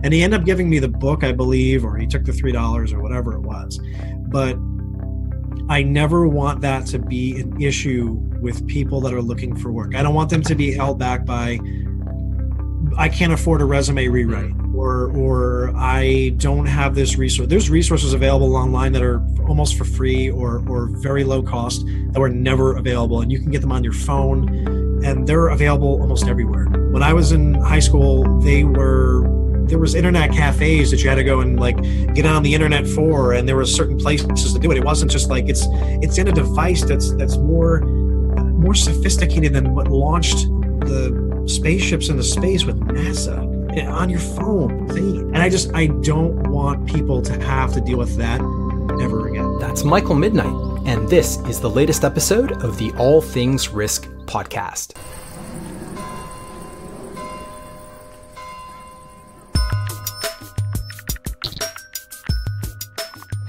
And he ended up giving me the book, I believe, or he took the $3 or whatever it was. But I never want that to be an issue with people that are looking for work. I don't want them to be held back by, I can't afford a resume rewrite, or I don't have this resource. There's resources available online that are almost for free or very low cost that were never available, and you can get them on your phone, and they're available almost everywhere. When I was in high school, there was internet cafes that you had to go and like get on the internet for, and there were certain places to do it. It wasn't just like it's in a device that's more sophisticated than what launched the spaceships into space with NASA on your phone. And I don't want people to have to deal with that ever again. That's Michael MidKnight, and this is the latest episode of the All Things Risk podcast.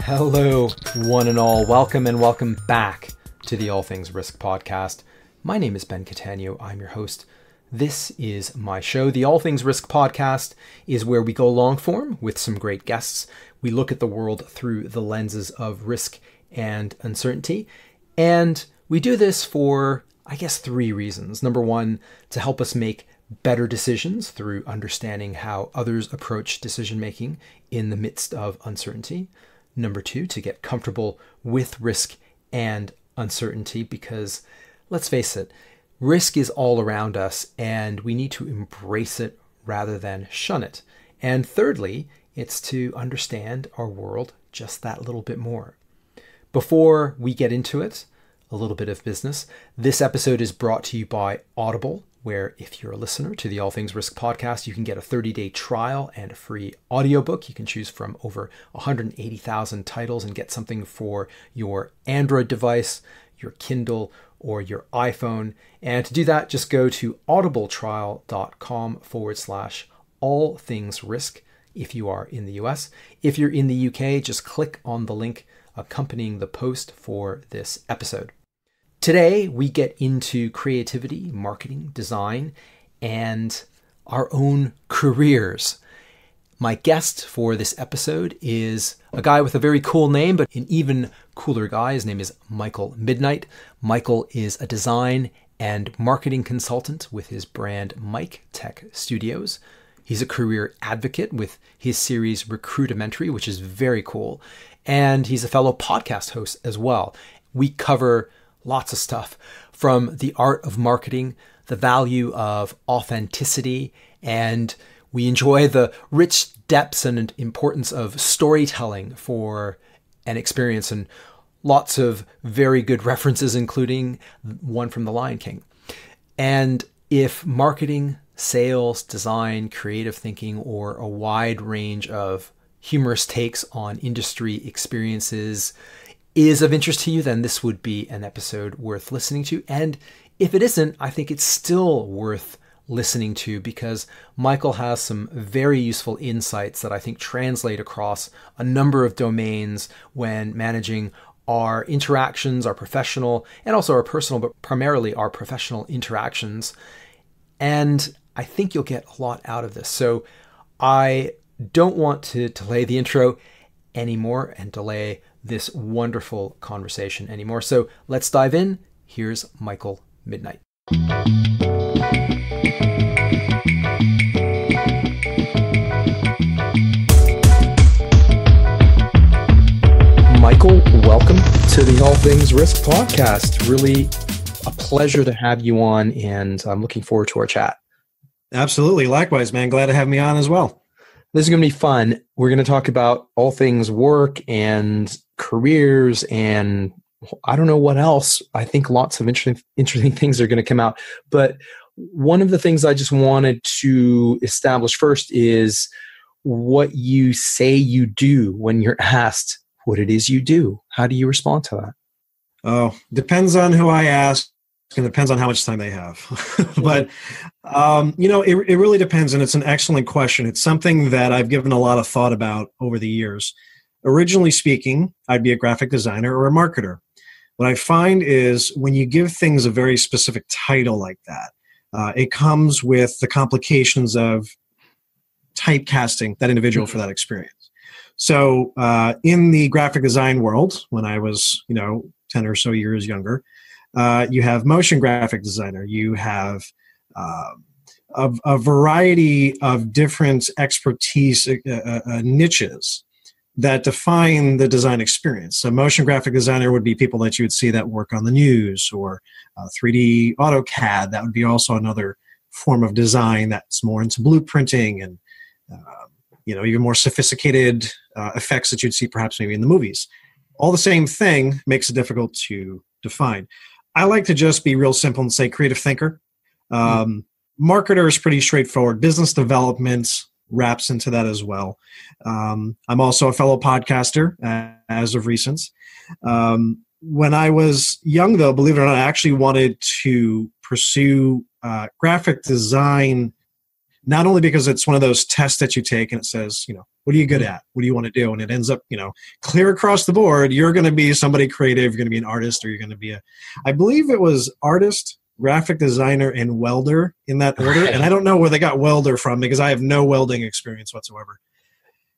Hello, one and all. Welcome and welcome back to the All Things Risk podcast. My name is Ben Catania. I'm your host. This is my show. The All Things Risk podcast is where we go long form with some great guests. We look at the world through the lenses of risk and uncertainty. And we do this for, I guess, 3 reasons. Number one, to help us make better decisions through understanding how others approach decision making in the midst of uncertainty. Number 2, to get comfortable with risk and uncertainty, because let's face it, risk is all around us and we need to embrace it rather than shun it. And thirdly, it's to understand our world just that little bit more. Before we get into it, a little bit of business. This episode is brought to you by Audible, where if you're a listener to the All Things Risk podcast, you can get a 30-day trial and a free audiobook. You can choose from over 180,000 titles and get something for your Android device, your Kindle, or your iPhone. And to do that, just go to audibletrial.com/allthingsrisk if you are in the US. If you're in the UK, just click on the link accompanying the post for this episode. Today, we get into creativity, marketing, design, and our own careers. My guest for this episode is a guy with a very cool name, but an even cooler guy. His name is Michael MidKnight. Michael is a design and marketing consultant with his brand Mik Tek Studios. He's a career advocate with his series Recruitamentary, which is very cool. And he's a fellow podcast host as well. We cover lots of stuff, from the art of marketing, the value of authenticity, and we enjoy the rich depths and importance of storytelling for an experience, and lots of very good references, including one from The Lion King. And if marketing, sales, design, creative thinking, or a wide range of humorous takes on industry experiences is of interest to you, then this would be an episode worth listening to. And if it isn't, I think it's still worth listening to, because Michael has some very useful insights that I think translate across a number of domains when managing our interactions, our professional and also our personal, but primarily our professional interactions. And I think you'll get a lot out of this. So I don't want to delay the intro anymore and delay this wonderful conversation anymore. So let's dive in. Here's Michael MidKnight. Michael, welcome to the All Things Risk podcast. Really a pleasure to have you on, and I'm looking forward to our chat. Absolutely. Likewise, man. Glad to have me on as well. This is going to be fun. We're going to talk about all things work and careers and I don't know what else. I think lots of interesting things are going to come out. But one of the things I just wanted to establish first is what you say you do when you're asked what it is you do. How do you respond to that? Oh, depends on who I ask. It depends on how much time they have. But, it really depends. And it's an excellent question. It's something that I've given a lot of thought about over the years. Originally speaking, I'd be a graphic designer or a marketer. What I find is when you give things a very specific title like that, it comes with the complications of typecasting that individual for that experience. So in the graphic design world, when I was, 10 or so years younger, you have motion graphic designer, you have a variety of different expertise niches that define the design experience. So motion graphic designer would be people that you would see that work on the news, or 3D AutoCAD. That would be also another form of design that's more into blueprinting and even more sophisticated effects that you'd see perhaps maybe in the movies. All the same thing makes it difficult to define. I like to just be real simple and say creative thinker. Marketer is pretty straightforward. Business development wraps into that as well. I'm also a fellow podcaster as of recent. When I was young, though, believe it or not, I actually wanted to pursue graphic design, not only because it's one of those tests that you take and it says, what are you good at? What do you want to do? And it ends up, clear across the board. You're going to be somebody creative. You're going to be an artist, or you're going to be I believe it was artist, graphic designer, and welder in that order. And I don't know where they got welder from, because I have no welding experience whatsoever.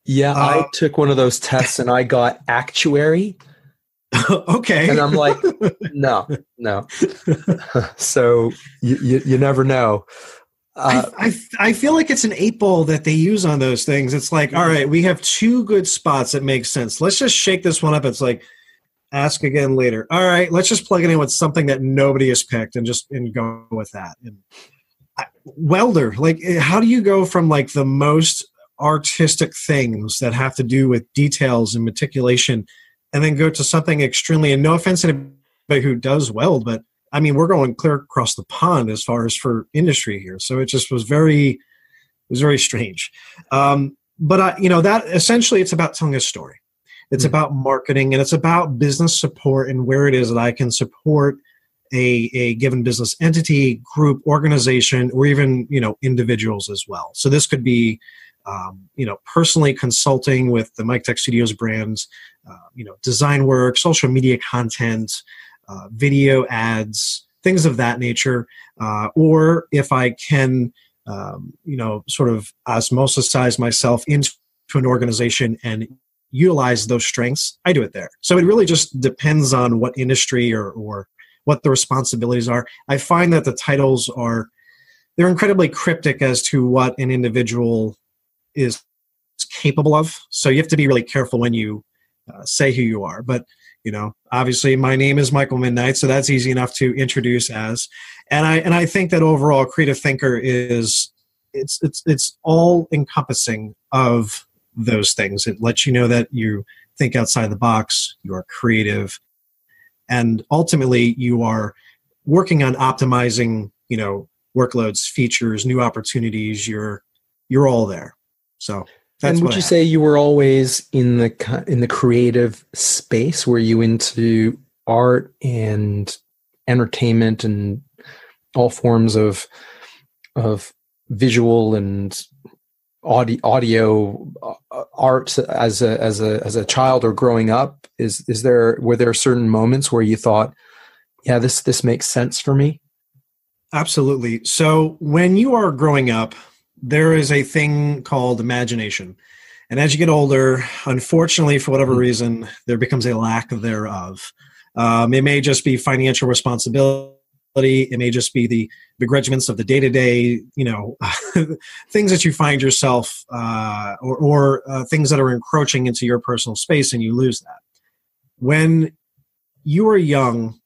Yeah, I took one of those tests and I got actuary. Okay. And I'm like, no. So you never know. I feel like it's an 8-ball that they use on those things. It's like, all right, we have 2 good spots that make sense. Let's just shake this one up. It's like, ask again later. All right, let's just plug it in with something that nobody has picked and go with that. And welder, like, how do you go from like the most artistic things that have to do with details and meticulation, and then go to something extremely, and no offense to anybody who does weld, but I mean, we're going clear across the pond as far as for industry here. So it just was very strange. But that essentially, it's about telling a story. It's about marketing, and it's about business support, and where it is that I can support a given business entity, group, organization, or even, individuals as well. So this could be, personally consulting with the Mik Tek Studios brands, design work, social media content, video ads, things of that nature. Or if I can, sort of osmosisize myself into an organization and utilize those strengths, I do it there. So it really just depends on what industry or what the responsibilities are. I find that the titles they're incredibly cryptic as to what an individual is capable of. So you have to be really careful when you say who you are. But obviously my name is Michael MidKnight, so that's easy enough to introduce as. And I think that overall, creative thinker is it's all encompassing of those things. It lets you know that you think outside the box, you are creative, and ultimately you are working on optimizing, workloads, features, new opportunities. You're all there. So. That's and would you say you were always in the creative space? Were you into art and entertainment and all forms of visual and audio art as a child or growing up? Were there certain moments where you thought, yeah, this makes sense for me? Absolutely. So when you are growing up, there is a thing called imagination. And as you get older, unfortunately, for whatever reason, there becomes a lack thereof. It may just be financial responsibility. It may just be the begrudgments of the day-to-day, things that you find yourself or things that are encroaching into your personal space, and you lose that. When you are young,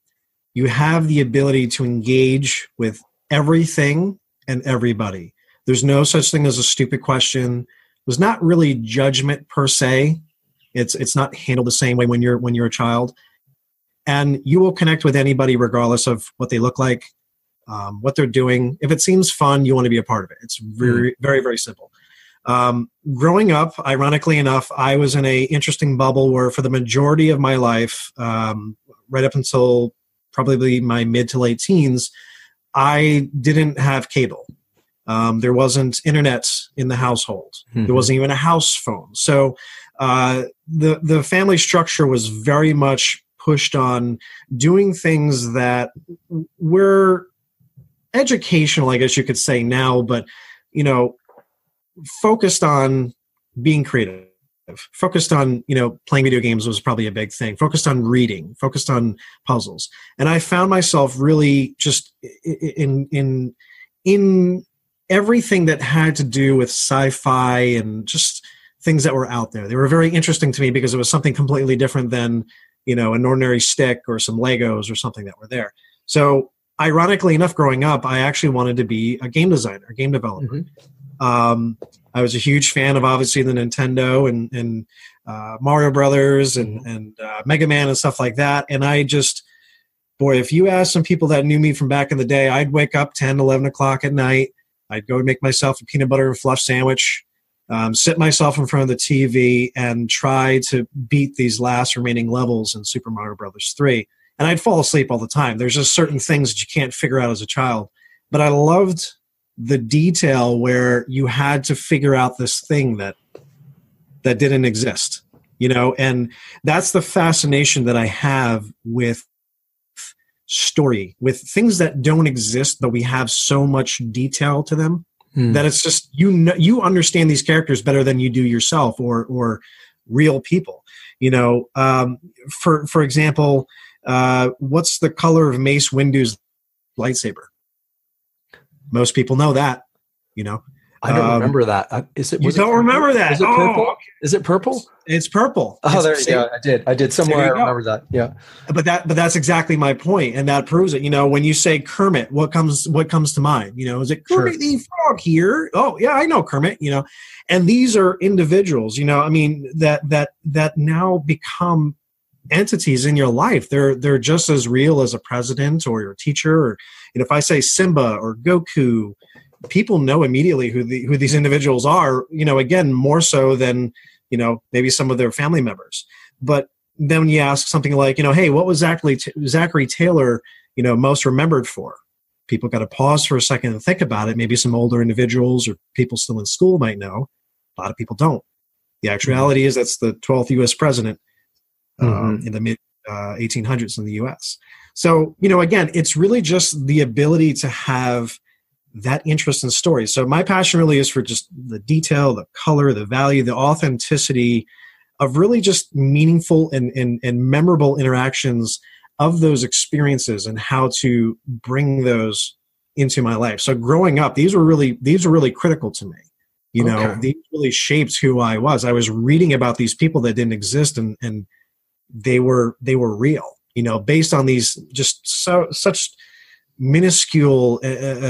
you have the ability to engage with everything and everybody. There's no such thing as a stupid question. There's not really judgment per se. It's not handled the same way when you're a child. And you will connect with anybody regardless of what they look like, what they're doing. If it seems fun, you want to be a part of it. It's very, very, very simple. Growing up, ironically enough, I was in a interesting bubble where for the majority of my life, right up until probably my mid to late teens, I didn't have cable. There wasn't internet in the household. There wasn't even a house phone. So the family structure was very much pushed on doing things that were educational, I guess you could say now, but focused on being creative, focused on, playing video games was probably a big thing, focused on reading, focused on puzzles. And I found myself really just in everything that had to do with sci-fi and just things that were out there. They were very interesting to me because it was something completely different than, an ordinary stick or some Legos or something that were there. So ironically enough, growing up, I actually wanted to be a game designer, a game developer. I was a huge fan of obviously the Nintendo and Mario Brothers and Mega Man and stuff like that. And I just, boy, if you ask some people that knew me from back in the day, I'd wake up 10, 11 o'clock at night. I'd go make myself a peanut butter and fluff sandwich, sit myself in front of the TV and try to beat these last remaining levels in Super Mario Brothers 3. And I'd fall asleep all the time. There's just certain things that you can't figure out as a child. But I loved the detail where you had to figure out this thing that didn't exist, and that's the fascination that I have with story, with things that don't exist, but we have so much detail to them that it's just, you understand these characters better than you do yourself or real people. For example, what's the color of Mace Windu's lightsaber? Most people know that, I don't remember that. You don't remember that? Is it purple? Is it purple? It's purple. Oh, there you go. I did. Somewhere I remember that. Yeah. But that's exactly my point, and that proves it. When you say Kermit, what comes to mind? Is it Kermit the Frog here? Oh, yeah, I know Kermit. And these are individuals. That now become entities in your life. They're just as real as a president or your teacher. Or if I say Simba or Goku, people know immediately who these individuals are, again, more so than, maybe some of their family members. But then when you ask something like, hey, what was Zachary Taylor, most remembered for? People got to pause for a second and think about it. Maybe some older individuals or people still in school might know. A lot of people don't. The actuality is that's the 12th U.S. president in the mid 1800s in the U.S. So, again, it's really just the ability to have that interest in stories. So my passion really is for just the detail, the color, the value, the authenticity of really just meaningful and memorable interactions of those experiences and how to bring those into my life. So growing up, these were really critical to me. These really shaped who I was. I was reading about these people that didn't exist and they were real, based on these just such minuscule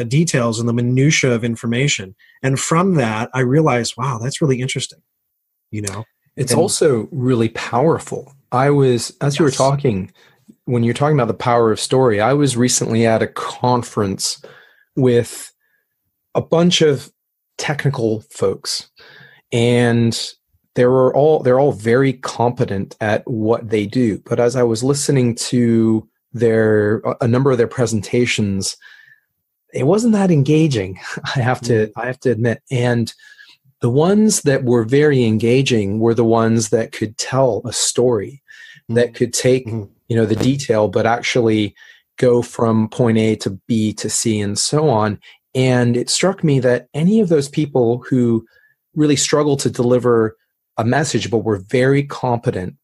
details and the minutia of information. And from that, I realized, wow, that's really interesting. It's also really powerful. As you were talking, when you're talking about the power of story, I was recently at a conference with a bunch of technical folks, and they're all very competent at what they do. But as I was listening to a number of their presentations, it wasn't that engaging. I have to admit. And the ones that were very engaging were the ones that could tell a story, that could take the detail, but actually go from point A to B to C and so on. And it struck me that any of those people who really struggle to deliver a message but were very competent,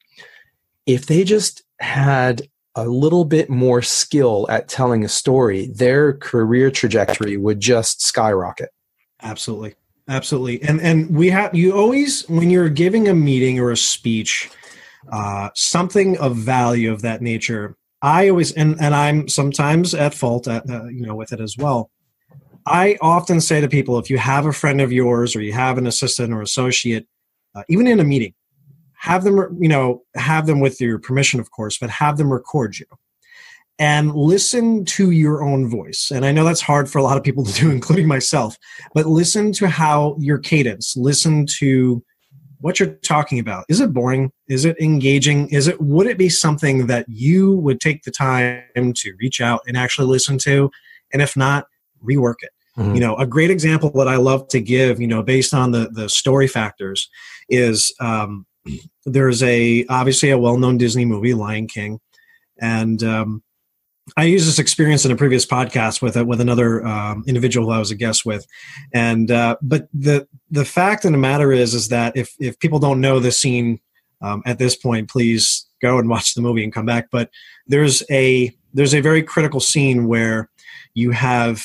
if they just had a little bit more skill at telling a story, their career trajectory would just skyrocket. Absolutely. And you always, when you're giving a meeting or a speech, something of value of that nature, I always, and I'm sometimes at fault with it as well. I often say to people, if you have a friend of yours or you have an assistant or associate, even in a meeting, have them with your permission, of course, but have them record you and listen to your own voice. And I know that's hard for a lot of people to do, including myself, but listen to how your cadence, listen to what you're talking about. Is it boring? Is it engaging? Would it be something that you would take the time to reach out and actually listen to? And if not, rework it. A great example that I love to give, based on the story factors is, there's obviously a well-known Disney movie, Lion King, and I used this experience in a previous podcast with another individual who I was a guest with, and but the fact of the matter is that if people don't know the scene at this point, please go and watch the movie and come back. But there's a very critical scene where you have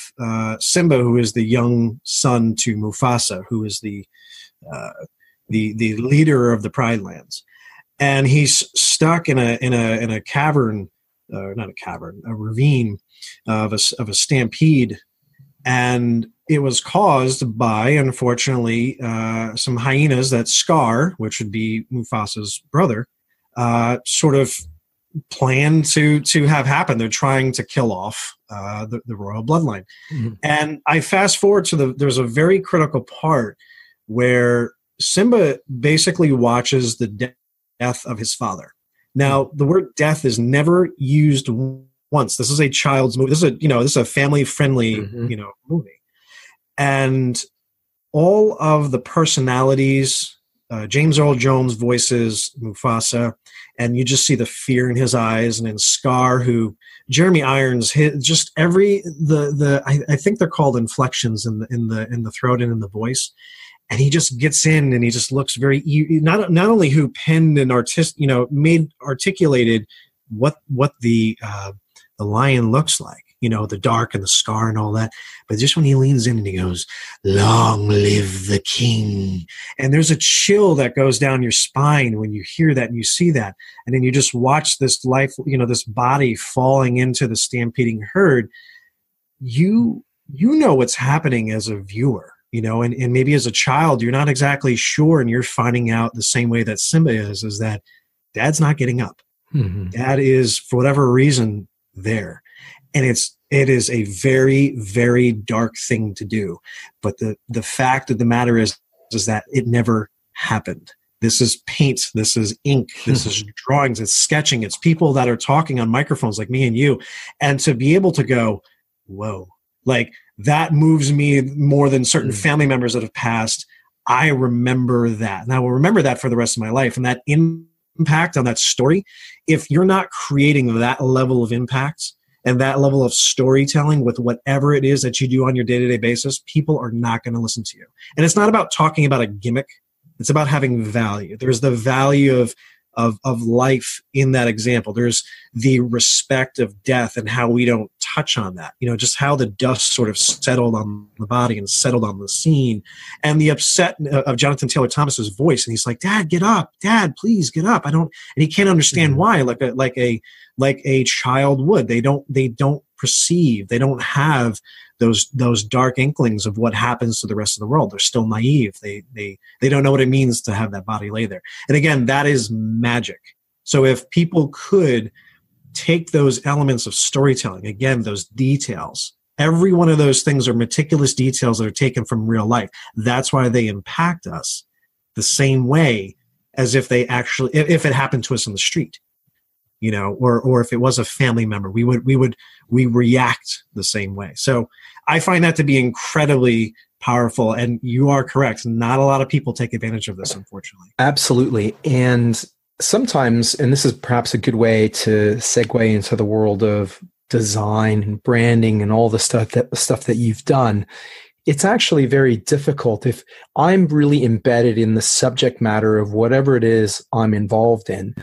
Simba, who is the young son to Mufasa, who is the leader of the Pride Lands, and he's stuck in a cavern. Not a cavern, a ravine of a stampede, and it was caused by, unfortunately, some hyenas that Scar, which would be Mufasa's brother, sort of planned to have happen. They're trying to kill off the royal bloodline. Mm-hmm. And I fast forward to there's a very critical part where Simba basically watches the death of his father. Now, the word death is never used once. This is a child's movie. This is a family-friendly, movie. And all of the personalities, James Earl Jones voices Mufasa, and you just see the fear in his eyes. And then Scar, who Jeremy Irons hit just I think they're called inflections in the throat and in the voice. And he just gets in and he just looks very, not only who penned and articulated what the lion looks like, the dark and the scar and all that, but just when he leans in and he goes, "Long live the king." And there's a chill that goes down your spine when you hear that and you see that. And then you just watch this life, this body falling into the stampeding herd. You know what's happening as a viewer. And maybe as a child, you're not exactly sure, and you're finding out the same way that Simba is that Dad's not getting up. Mm-hmm. Dad is, for whatever reason, there. And it is a very, very dark thing to do. But the fact of the matter is that it never happened. This is paint. This is ink. This is drawings. It's sketching. It's people that are talking on microphones like me and you. And to be able to go, whoa, like, that moves me more than certain family members that have passed. I remember that. And I will remember that for the rest of my life. And that impact on that story, if you're not creating that level of impact and that level of storytelling with whatever it is that you do on your day-to-day basis, people are not going to listen to you. And it's not about talking about a gimmick. It's about having value. There's the value of life in that example. There's the respect of death and how we don't touch on that. Just how the dust sort of settled on the body and settled on the scene, and the upset of Jonathan Taylor Thomas's voice. And he's like, "Dad, get up! Dad, please get up!" And he can't understand why, like a child would. They don't perceive. They don't have those dark inklings of what happens to the rest of the world. They're still naive. They don't know what it means to have that body lay there. And again, that is magic. So if people could take those elements of storytelling, again, those details, every one of those things are meticulous details that are taken from real life. That's why they impact us the same way as if it happened to us in the street. Or if it was a family member, we react the same way. So I find that to be incredibly powerful. And you are correct. Not a lot of people take advantage of this, unfortunately. Absolutely. And sometimes, and this is perhaps a good way to segue into the world of design and branding and all the stuff that you've done, it's actually very difficult if I'm really embedded in the subject matter of whatever it is I'm involved in.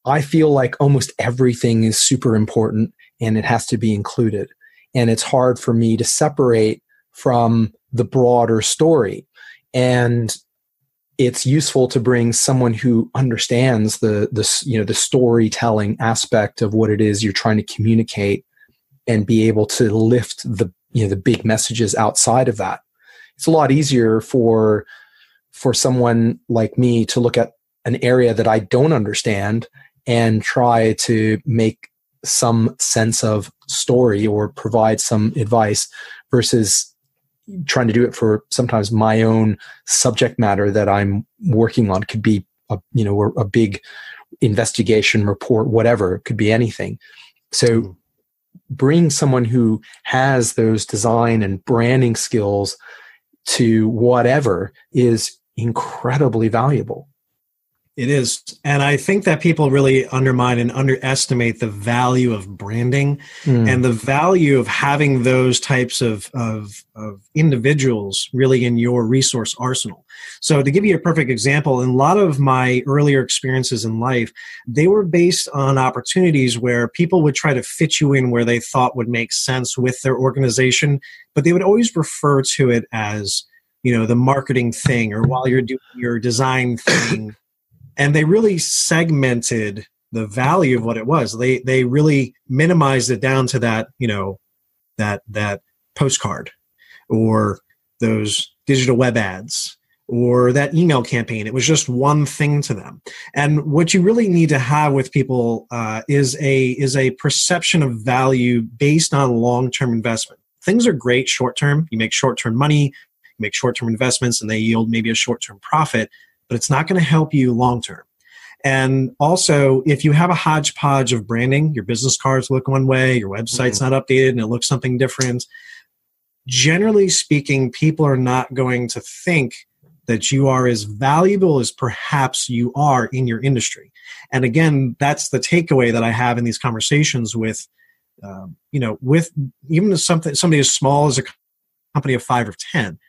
I feel like almost everything is super important and it has to be included. And it's hard for me to separate from the broader story. And it's useful to bring someone who understands the storytelling aspect of what it is you're trying to communicate and be able to lift the big messages outside of that. It's a lot easier for someone like me to look at an area that I don't understand and try to make some sense of story or provide some advice versus trying to do it for sometimes my own subject matter that I'm working on. Could be a big investigation report, whatever. It could be anything. So bring someone who has those design and branding skills to whatever is incredibly valuable. It is. And I think that people really undermine and underestimate the value of branding and the value of having those types of individuals really in your resource arsenal. So to give you a perfect example, in a lot of my earlier experiences in life, they were based on opportunities where people would try to fit you in where they thought would make sense with their organization, but they would always refer to it as, the marketing thing, or while you're doing your design thing. And they really segmented the value of what it was. They really minimized it down to that, that postcard or those digital web ads or that email campaign. It was just one thing to them. And what you really need to have with people is a perception of value based on long-term investment. Things are great short-term. You make short-term money, you make short-term investments, and they yield maybe a short-term profit, but it's not going to help you long-term. And also, if you have a hodgepodge of branding, your business cards look one way, your website's not updated and it looks something different, generally speaking, people are not going to think that you are as valuable as perhaps you are in your industry. And again, that's the takeaway that I have in these conversations with, with even somebody as small as a company of 5 or 10.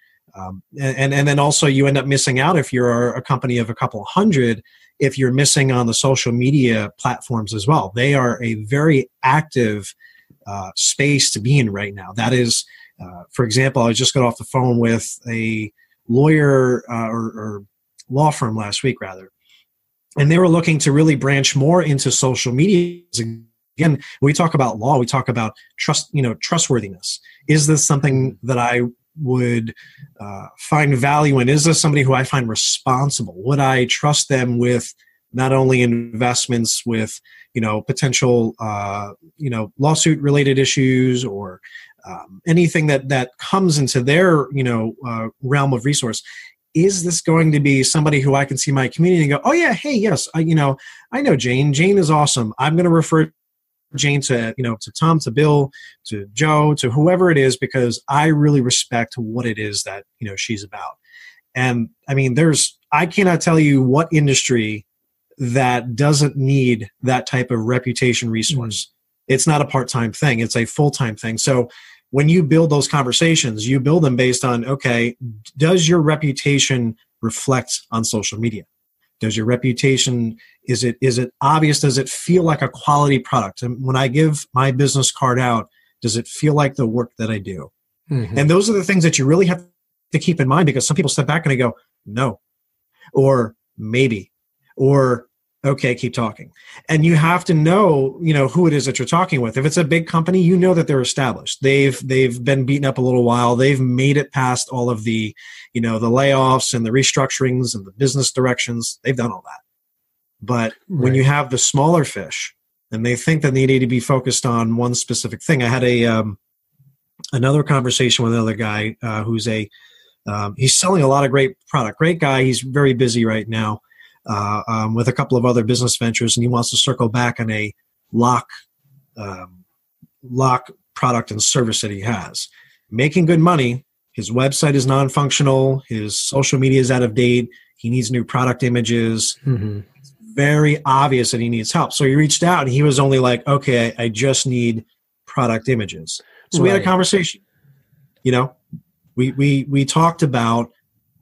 And then also you end up missing out if you're a company of a couple hundred, if you're missing on the social media platforms as well. They are a very active space to be in right now. That is, for example, I just got off the phone with a lawyer or law firm last week, rather, and they were looking to really branch more into social media. Again, when we talk about law, we talk about trustworthiness. Is this something that I would find value in? Is this somebody who I find responsible? Would I trust them with not only investments with, potential, lawsuit related issues or anything that comes into their, realm of resource? Is this going to be somebody who I can see my community and go, oh yeah, hey, yes, I know Jane. Jane is awesome. I'm going to refer Jane to, to Tom, to Bill, to Joe, to whoever it is, because I really respect what it is that, she's about. And I mean, I cannot tell you what industry that doesn't need that type of reputation resource. It's not a part-time thing. It's a full-time thing. So when you build those conversations, you build them based on, okay, does your reputation reflect on social media? Does your reputation, is it obvious? Does it feel like a quality product? And when I give my business card out, does it feel like the work that I do? And those are the things that you really have to keep in mind, because some people step back and they go, no, or maybe, or okay, keep talking. And you have to know, who it is that you're talking with. If it's a big company, you know that they're established. They've been beaten up a little while. They've made it past all of the, the layoffs and the restructurings and the business directions. They've done all that. But when you have the smaller fish and they think that they need to be focused on one specific thing. I had another conversation with another guy who's he's selling a lot of great product. Great guy. He's very busy right now. With a couple of other business ventures, and he wants to circle back on a lock product and service that he has. Making good money. His website is non-functional. His social media is out of date. He needs new product images. It's very obvious that he needs help. So he reached out, and he was only like, okay, I just need product images. So we had a conversation. We talked about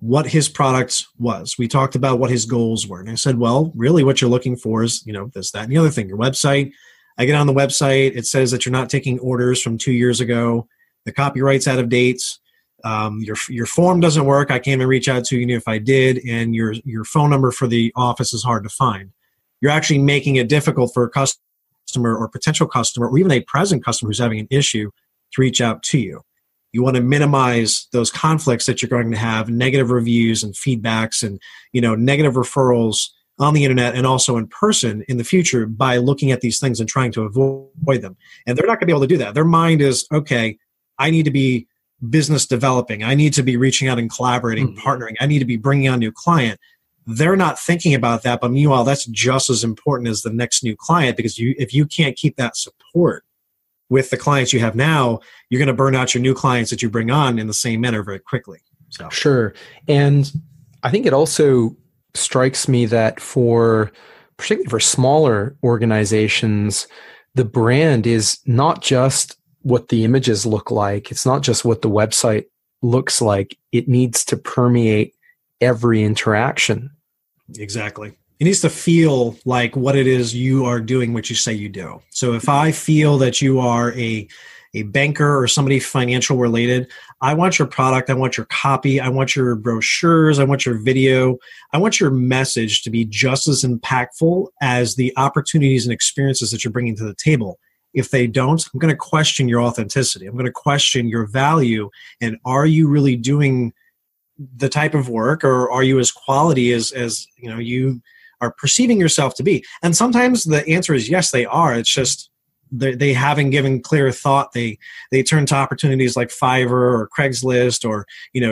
what his product was. We talked about what his goals were. And I said, well, really what you're looking for is, this, that, and the other thing. Your website. I get on the website. It says that you're not taking orders from 2 years ago. The copyright's out of date. Your form doesn't work. I can't even reach out to you if I did. And your phone number for the office is hard to find. You're actually making it difficult for a customer or potential customer or even a present customer who's having an issue to reach out to you. You want to minimize those conflicts that you're going to have, negative reviews and feedbacks and, negative referrals on the internet and also in person in the future by looking at these things and trying to avoid them. And they're not going to be able to do that. Their mind is, okay, I need to be business developing. I need to be reaching out and collaborating, partnering. I need to be bringing on a new client. They're not thinking about that. But meanwhile, that's just as important as the next new client, because if you can't keep that support with the clients you have now, you're going to burn out your new clients that you bring on in the same manner very quickly. So. Sure. And I think it also strikes me that particularly for smaller organizations, the brand is not just what the images look like. It's not just what the website looks like. It needs to permeate every interaction. Exactly. It needs to feel like what it is you are doing, what you say you do. So if I feel that you are a banker or somebody financial related, I want your product, I want your copy, I want your brochures, I want your video, I want your message to be just as impactful as the opportunities and experiences that you're bringing to the table. If they don't, I'm going to question your authenticity. I'm going to question your value. And are you really doing the type of work, or are you as quality as you are perceiving yourself to be? And sometimes the answer is yes, they are. It's just they haven't given clear thought. They turn to opportunities like Fiverr or Craigslist or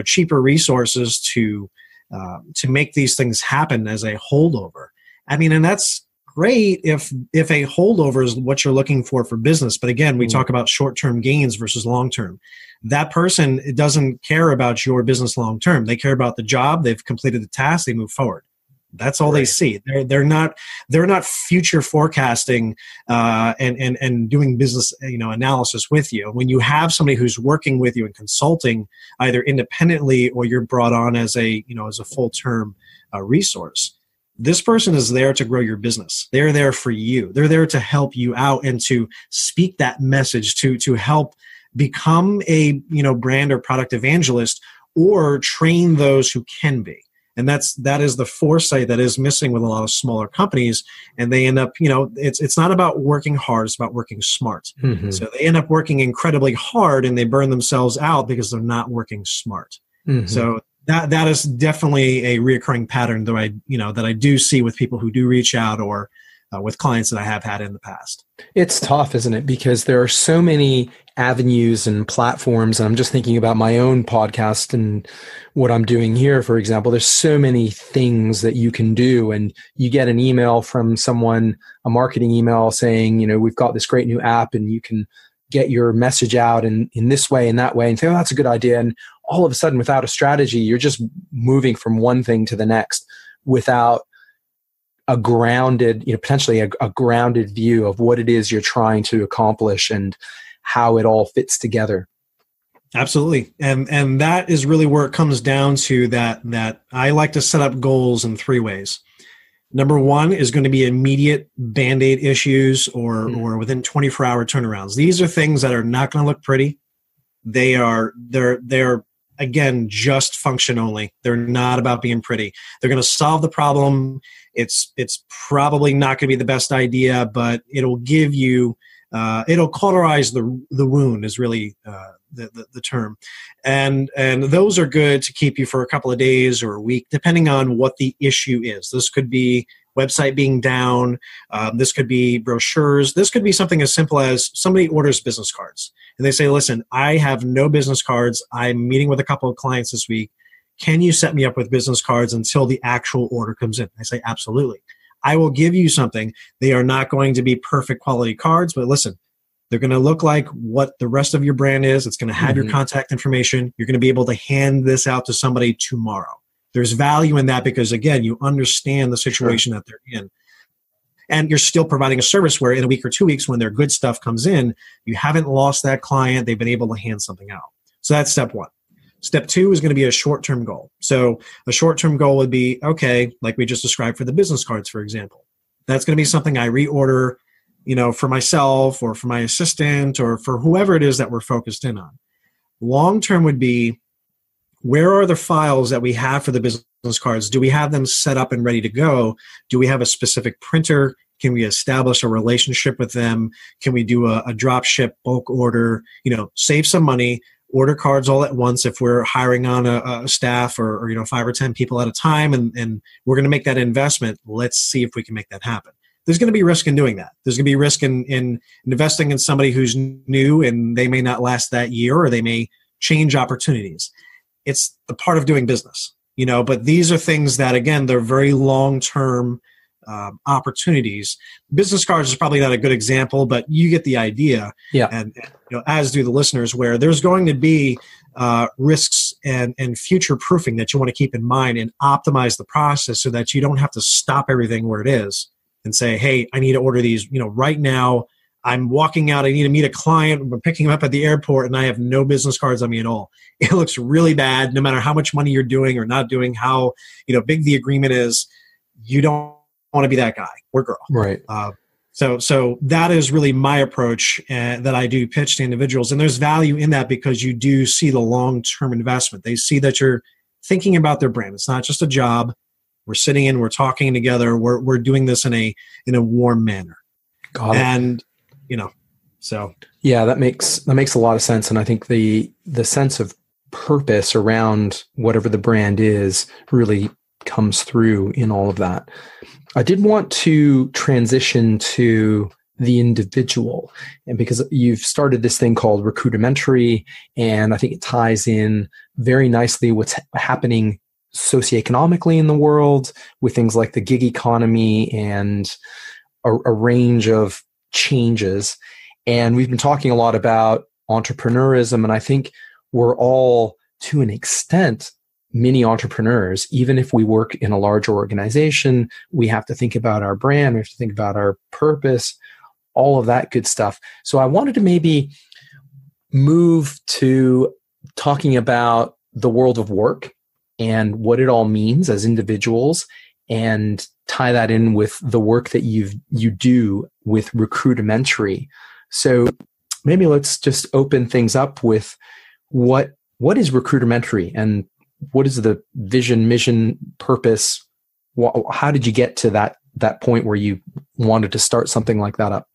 cheaper resources to make these things happen as a holdover. I mean, and that's great if a holdover is what you're looking for business. But again, we talk about short-term gains versus long-term. That person doesn't care about your business long-term. They care about the job. They've completed the task. They move forward. That's all they see. They're not future forecasting and doing business analysis with you. When you have somebody who's working with you and consulting either independently or you're brought on as a full-term resource, this person is there to grow your business. They're there for you. They're there to help you out and to speak that message to help become a brand or product evangelist or train those who can be. And that is the foresight that is missing with a lot of smaller companies. And they end up, it's not about working hard, it's about working smart. Mm-hmm. So they end up working incredibly hard and they burn themselves out because they're not working smart. Mm-hmm. So that is definitely a reoccurring pattern that I do see with people who do reach out or with clients that I have had in the past. It's tough, isn't it? Because there are so many avenues and platforms. And I'm just thinking about my own podcast and what I'm doing here, for example. There's so many things that you can do. And you get an email from someone, a marketing email saying, we've got this great new app and you can get your message out in this way and that way, and say, oh, that's a good idea. And all of a sudden, without a strategy, you're just moving from one thing to the next without a grounded, potentially a grounded view of what it is you're trying to accomplish and how it all fits together. Absolutely. And that is really where it comes down to that I like to set up goals in 3 ways. Number 1 is going to be immediate Band-Aid issues or within 24-hour turnarounds. These are things that are not going to look pretty. They're again, just function only. They're not about being pretty. They're going to solve the problem. It's probably not going to be the best idea, but it'll give you, it'll cauterize the wound is really the term. And those are good to keep you for a couple of days or a week, depending on what the issue is. This could be website being down. This could be brochures. This could be something as simple as somebody orders business cards. And they say, listen, I have no business cards. I'm meeting with a couple of clients this week. Can you set me up with business cards until the actual order comes in? I say, absolutely. I will give you something. They are not going to be perfect quality cards, but listen, they're going to look like what the rest of your brand is. It's going to have your contact information. You're going to be able to hand this out to somebody tomorrow. There's value in that because, again, you understand the situation that they're in. And you're still providing a service where in a week or 2 weeks when their good stuff comes in, you haven't lost that client. They've been able to hand something out. So that's step 1. Step 2 is going to be a short-term goal. So a short-term goal would be, okay, like we just described for the business cards, for example. That's going to be something I reorder, for myself or for my assistant or for whoever it is that we're focused in on. Long-term would be, where are the files that we have for the business cards? Do we have them set up and ready to go? Do we have a specific printer? Can we establish a relationship with them? Can we do a drop ship bulk order? Save some money, order cards all at once if we're hiring on a staff or 5 or 10 people at a time and we're going to make that investment. Let's see if we can make that happen. There's going to be risk in doing that. There's going to be risk in investing in somebody who's new and they may not last that year or they may change opportunities. It's the part of doing business, but these are things that, again, they're very long-term opportunities. Business cards is probably not a good example, but you get the idea. Yeah. And as do the listeners, where there's going to be risks and future proofing that you want to keep in mind and optimize the process so that you don't have to stop everything where it is and say, hey, I need to order these, right now. I'm walking out, I need to meet a client, I'm picking him up at the airport, and I have no business cards on me at all. It looks really bad, no matter how much money you're doing or not doing, how big the agreement is. You don't want to be that guy or girl. Right. So that is really my approach that I do pitch to individuals. And there's value in that because you do see the long-term investment. They see that you're thinking about their brand. It's not just a job. We're sitting in, we're talking together. We're doing this in a warm manner. Got it. And so yeah, that makes a lot of sense. And I think the sense of purpose around whatever the brand is really comes through in all of that. I did want to transition to the individual, and because you've started this thing called Recruitamentary, and I think it ties in very nicely what's happening socioeconomically in the world with things like the gig economy and a range of changes. And we've been talking a lot about entrepreneurism, and I think we're all, to an extent, mini entrepreneurs. Even if we work in a larger organization, we have to think about our brand, we have to think about our purpose, all of that good stuff. So I wanted to maybe move to talking about the world of work and what it all means as individuals, and tie that in with the work that you do with Recruitamentary. So maybe let's just open things up with what is Recruitamentary, and what is the vision, mission, purpose? How did you get to that point where you wanted to start something like that up?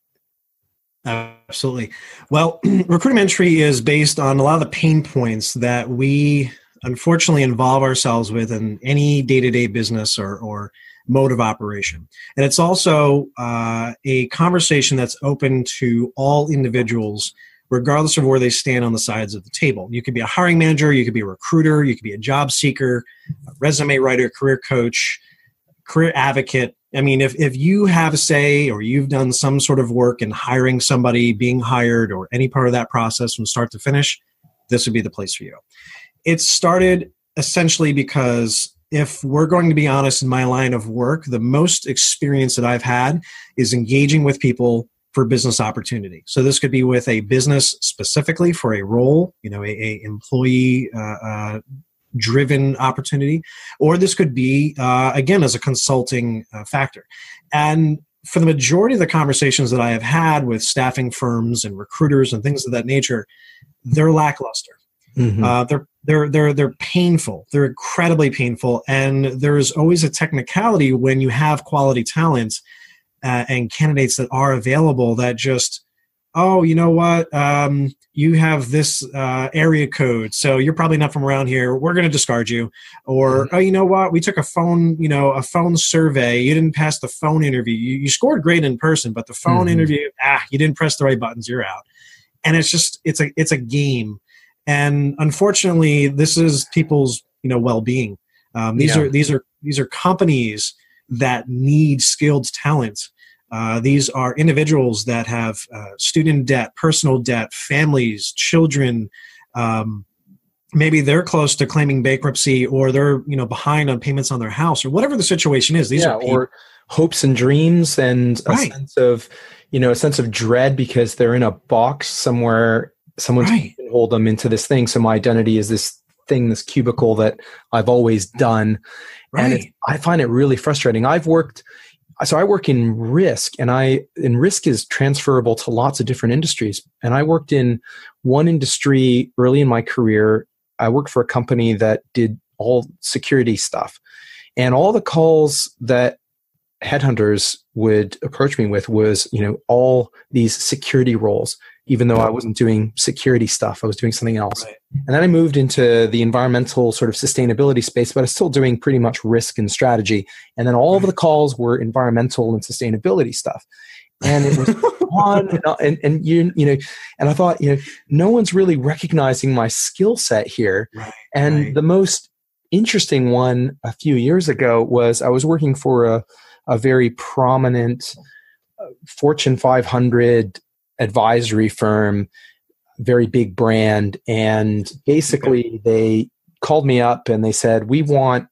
Absolutely. Well, Recruitamentary is based on a lot of the pain points that we unfortunately involve ourselves with in any day-to-day business or mode of operation. And it's also a conversation that's open to all individuals, regardless of where they stand on the sides of the table. You could be a hiring manager, you could be a recruiter, you could be a job seeker, a resume writer, career coach, career advocate. I mean, if you have a say, or you've done some sort of work in hiring somebody, being hired, or any part of that process from start to finish, this would be the place for you. It started essentially because, if we're going to be honest, in my line of work, the most experience that I've had is engaging with people for business opportunity. So this could be with a business specifically for a role, a employee driven opportunity, or this could be, again, as a consulting factor. And for the majority of the conversations that I have had with staffing firms and recruiters and things of that nature, they're lackluster. Mm-hmm. They're painful. They're incredibly painful. And there's always a technicality when you have quality talent and candidates that are available that just, oh, you know what? You have this area code, so you're probably not from around here. We're going to discard you. Or, oh, you know what? We took a phone survey. You didn't pass the phone interview. You scored great in person, but the phone interview, you didn't press the right buttons. You're out. And it's a game. And unfortunately, this is people's well-being. These are companies that need skilled talent. These are individuals that have student debt, personal debt, families, children. Maybe they're close to claiming bankruptcy, or they're behind on payments on their house, or whatever the situation is. These are people. Or hopes and dreams, and right. a sense of dread because they're in a box somewhere. Someone's right. going to hold them into this thing. So my identity is this thing, this cubicle that I've always done. Right. And I find it really frustrating. I work in risk, and risk is transferable to lots of different industries. And I worked in one industry early in my career. I worked for a company that did all security stuff, and all the calls that headhunters would approach me with was, all these security roles, even though I wasn't doing security stuff, I was doing something else. Right. And then I moved into the environmental sort of sustainability space, but I was still doing pretty much risk and strategy. And then all of the calls were environmental and sustainability stuff. And it was fun. And I thought, no one's really recognizing my skill set here. Right. And the most interesting one a few years ago was I was working for a very prominent Fortune 500 advisory firm, very big brand. And basically they called me up and they said, we want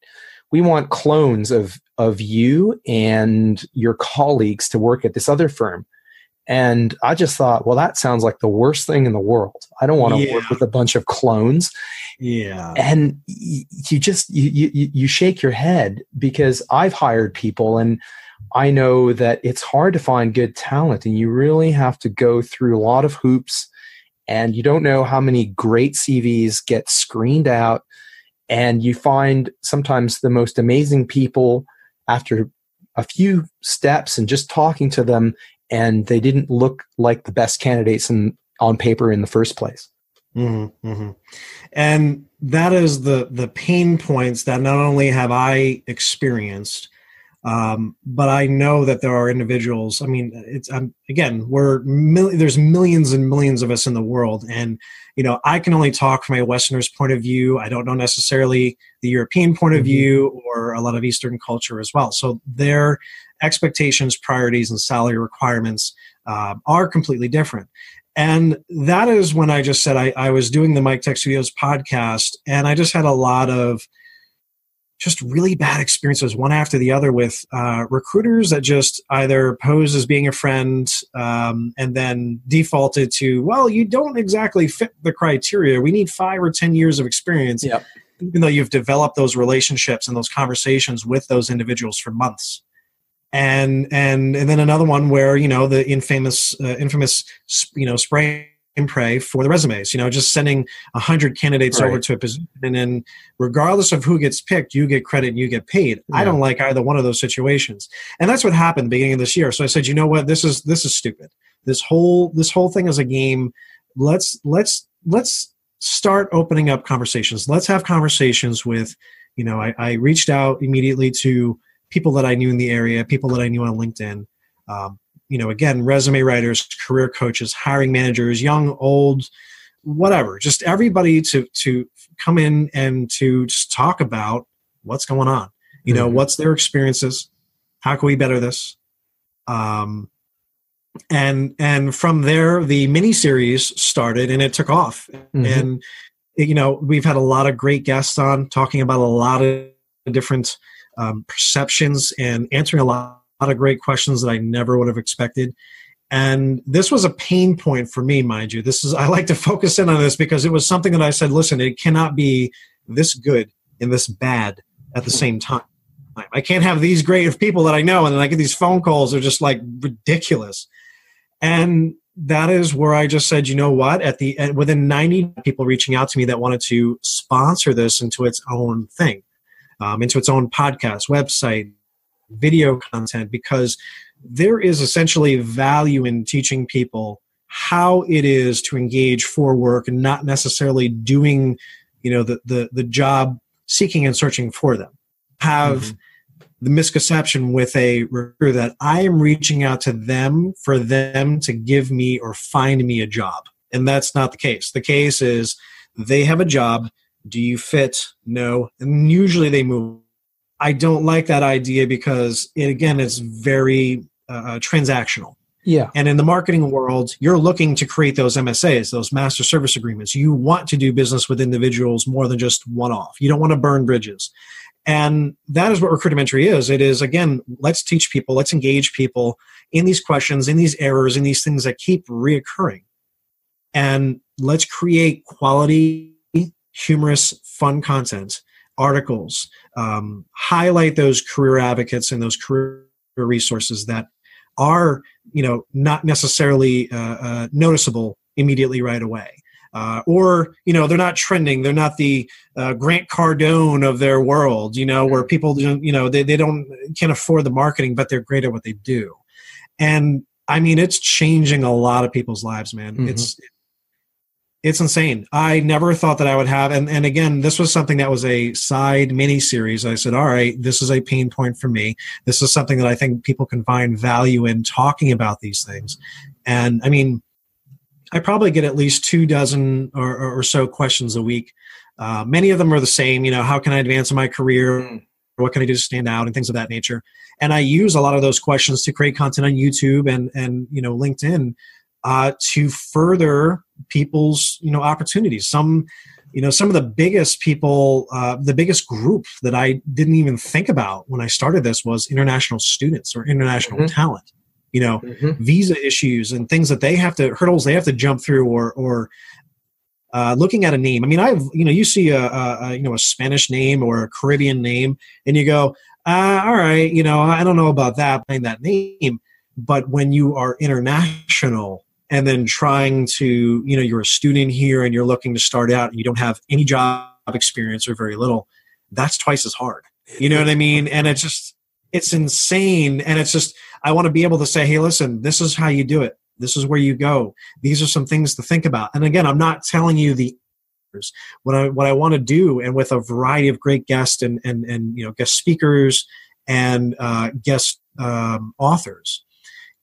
clones of you and your colleagues to work at this other firm. And I just thought, well, that sounds like the worst thing in the world. I don't want to work with a bunch of clones. Yeah. And you shake your head, because I've hired people and I know that it's hard to find good talent, and you really have to go through a lot of hoops, and you don't know how many great CVs get screened out. And you find sometimes the most amazing people after a few steps and just talking to them, and they didn't look like the best candidates on paper in the first place. Mm-hmm, mm-hmm. And that is the pain points that not only have I experienced, but I know that there are individuals. I mean, again, there's millions and millions of us in the world, and I can only talk from a Westerner's point of view. I don't know necessarily the European point of view or a lot of Eastern culture as well. So their expectations, priorities, and salary requirements are completely different. And that is when I just said I was doing the Mik Tek Studios podcast, and I just had a lot of just really bad experiences, one after the other, with recruiters that just either posed as being a friend and then defaulted to, well, you don't exactly fit the criteria. We need 5 or 10 years of experience, even though you've developed those relationships and those conversations with those individuals for months. And then another one where, the infamous spray and pray for the resumes, just sending 100 candidates over to a position, and then regardless of who gets picked, you get credit and you get paid. I don't like either one of those situations. And that's what happened at the beginning of this year. So I said, you know what, this is stupid. This whole thing is a game. Let's start opening up conversations. Let's have conversations with, I reached out immediately to people that I knew in the area, people that I knew on LinkedIn, again, resume writers, career coaches, hiring managers, young, old, whatever, just everybody to come in and to just talk about what's going on. What's their experiences? How can we better this? And from there, the miniseries started, and it took off. And, we've had a lot of great guests on talking about a lot of different perceptions and answering a lot of great questions that I never would have expected. And this was a pain point for me, mind you. I like to focus in on this because it was something that I said, listen, it cannot be this good and this bad at the same time. I can't have these great people that I know, and then I get these phone calls that are just like ridiculous. And that is where I just said, you know what, within 90 people reaching out to me that wanted to sponsor this into its own thing, into its own podcast, website, video content, because there is essentially value in teaching people how it is to engage for work and not necessarily doing, the job seeking and searching for them. Have the misconception with a recruiter that I am reaching out to them for them to give me or find me a job. And that's not the case. The case is they have a job. Do you fit? No. And usually they move. I don't like that idea because it's very transactional. Yeah. And in the marketing world, you're looking to create those MSAs, those master service agreements. You want to do business with individuals more than just one-off. You don't want to burn bridges. And that is what Recruitamentary is. It is, again, let's teach people, let's engage people in these questions, in these errors, in these things that keep reoccurring. And let's create quality, humorous, fun content, articles, highlight those career advocates and those career resources that are, not necessarily noticeable immediately right away. Or they're not trending. They're not the Grant Cardone of their world, where people don't, they can't afford the marketing, but they're great at what they do. And I mean, it's changing a lot of people's lives, man. Mm-hmm. It's insane. I never thought that I would have, and again, this was something that was a side mini series. I said, all right, this is a pain point for me. This is something that I think people can find value in talking about these things. And I mean, I probably get at least 24 or so questions a week. Many of them are the same. How can I advance in my career? what can I do to stand out, and things of that nature. And I use a lot of those questions to create content on YouTube and LinkedIn to further people's opportunities. Some of the biggest people, the biggest group that I didn't even think about when I started this was international students or international talent. Visa issues and things that hurdles they have to jump through, or looking at a name. I mean, you see a Spanish name or a Caribbean name, and you go, all right, I don't know about that behind that name. But when you are international and then trying to, you're a student here and you're looking to start out and you don't have any job experience or very little, that's twice as hard. You know what I mean? And it's insane. And it's just, I want to be able to say, hey, listen, this is how you do it. This is where you go. These are some things to think about. And again, I'm not telling you the answers. What I want to do, and with a variety of great guests and guest speakers and guest authors,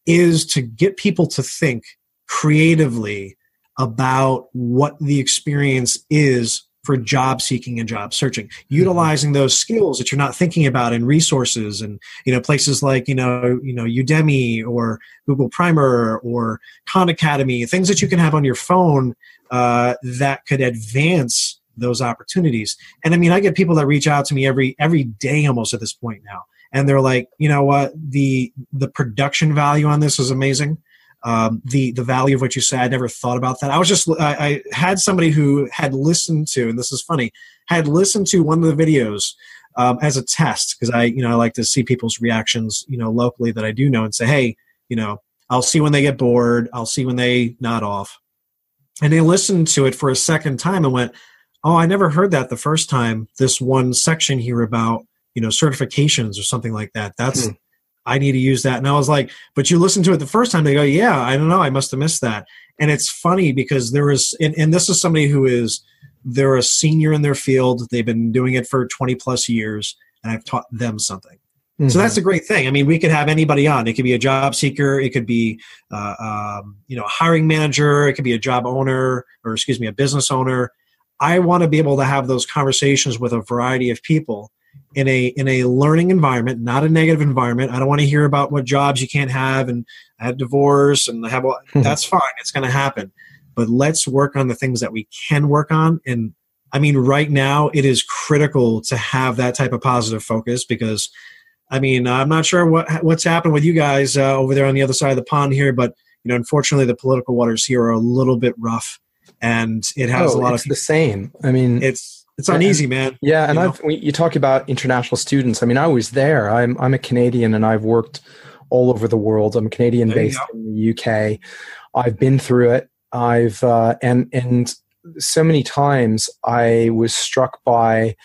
is to get people to think creatively about what the experience is for job seeking and job searching, utilizing those skills that you're not thinking about in resources and, places like, Udemy or Google Primer or Khan Academy, things that you can have on your phone that could advance those opportunities. And I mean, I get people that reach out to me every day almost at this point now. And they're like, you know what, the production value on this is amazing. The value of what you said, I never thought about that. I had somebody who had listened to, and this is funny, had listened to one of the videos as a test, because I like to see people's reactions, locally that I do know, and say, hey, I'll see when they get bored. I'll see when they nod off. And they listened to it for a second time and went, oh, I never heard that the first time. This one section here about, certifications or something like that. That's, I need to use that. And I was like, but you listened to it the first time. They go, yeah, I don't know. I must have missed that. And it's funny because there is, and this is somebody they're a senior in their field. They've been doing it for 20 plus years, and I've taught them something. So that's a great thing. I mean, we could have anybody on. It could be a job seeker. It could be, a hiring manager. It could be a job owner, or a business owner. I want to be able to have those conversations with a variety of people in a learning environment, not a negative environment. I don't want to hear about what jobs you can't have, and I had divorce and that's fine. It's going to happen. But let's work on the things that we can work on. And I mean, right now it is critical to have that type of positive focus, because I mean, I'm not sure what's happened with you guys over there on the other side of the pond here, but unfortunately the political waters here are a little bit rough, and it has a lot of the same. I mean, it's uneasy, man. Yeah, and you talk about international students. I mean, I was there. I'm a Canadian, and I've worked all over the world. I'm Canadian based in the UK. I've been through it. I've and so many times I was struck by,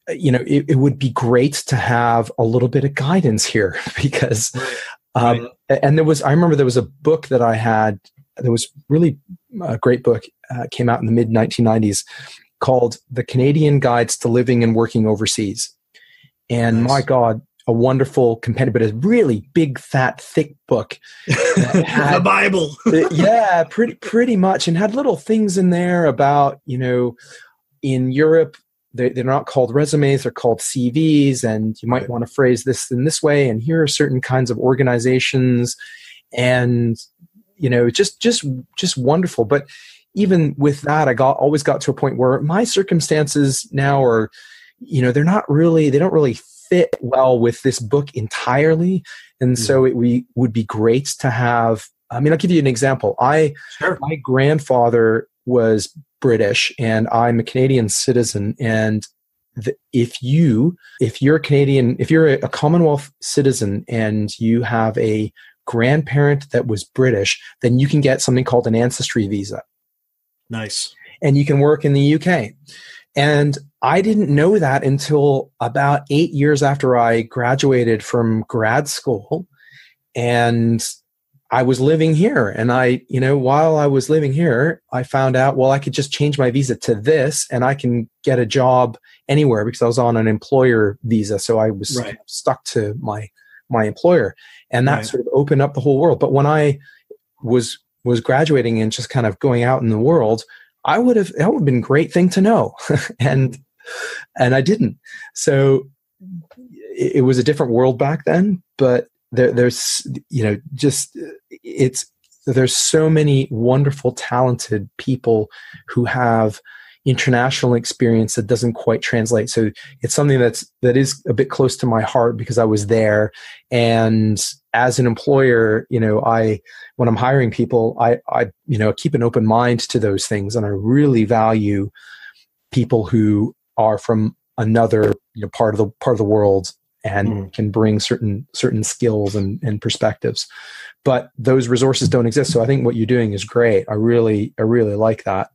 it would be great to have a little bit of guidance here, because and I remember there was a book that I had that was really a great book, came out in the mid 1990s, called The Canadian Guides to Living and Working Overseas. And my God, a wonderful compendium, but a really big, fat, thick book. Had, the Bible. Yeah, pretty much. And had little things in there about, in Europe, they're not called resumes, they're called CVs. And you might want to phrase this in this way. And here are certain kinds of organizations. And, just wonderful. But even with that, always got to a point where my circumstances now are, they don't really fit well with this book entirely. And so it would be great to have, I'll give you an example. My grandfather was British, and I'm a Canadian citizen. And if you're a Canadian, if you're a Commonwealth citizen and you have a grandparent that was British, then you can get something called an ancestry visa. Nice. And you can work in the UK. And I didn't know that until about 8 years after I graduated from grad school. And I was living here. And while I was living here, I found out, well, I could just change my visa to this and I can get a job anywhere, because I was on an employer visa. So I was stuck to my employer. And that sort of opened up the whole world. But when I was graduating and just kind of going out in the world, that would have been a great thing to know. And And I didn't. So it was a different world back then, but there's, there's so many wonderful, talented people who have international experience that doesn't quite translate. So it's something that is a bit close to my heart because I was there. And as an employer, when I'm hiring people, I keep an open mind to those things. And I really value people who are from another part of the world and can bring certain skills and perspectives. But those resources don't exist. So I think what you're doing is great. I really like that.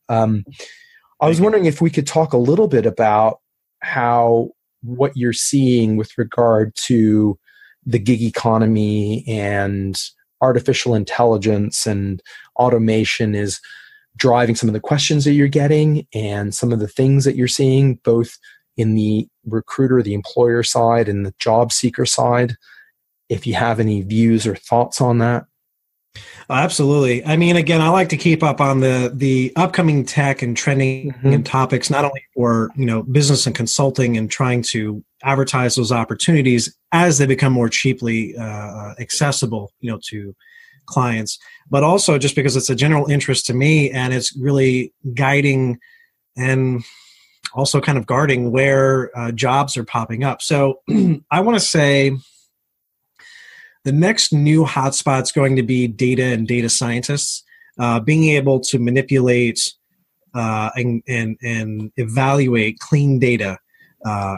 I was wondering if we could talk a little bit about what you're seeing with regard to the gig economy and artificial intelligence and automation is driving some of the questions that you're getting and some of the things that you're seeing, both in the recruiter, the employer side, and the job seeker side. If you have any views or thoughts on that. Absolutely. I mean, again, I like to keep up on the upcoming tech and trending and topics, not only for, business and consulting and trying to advertise those opportunities as they become more cheaply accessible, to clients, but also just because it's a general interest to me and it's really guiding and also kind of guarding where jobs are popping up. So I want to say the next new hotspot is going to be data and data scientists, being able to manipulate and evaluate clean data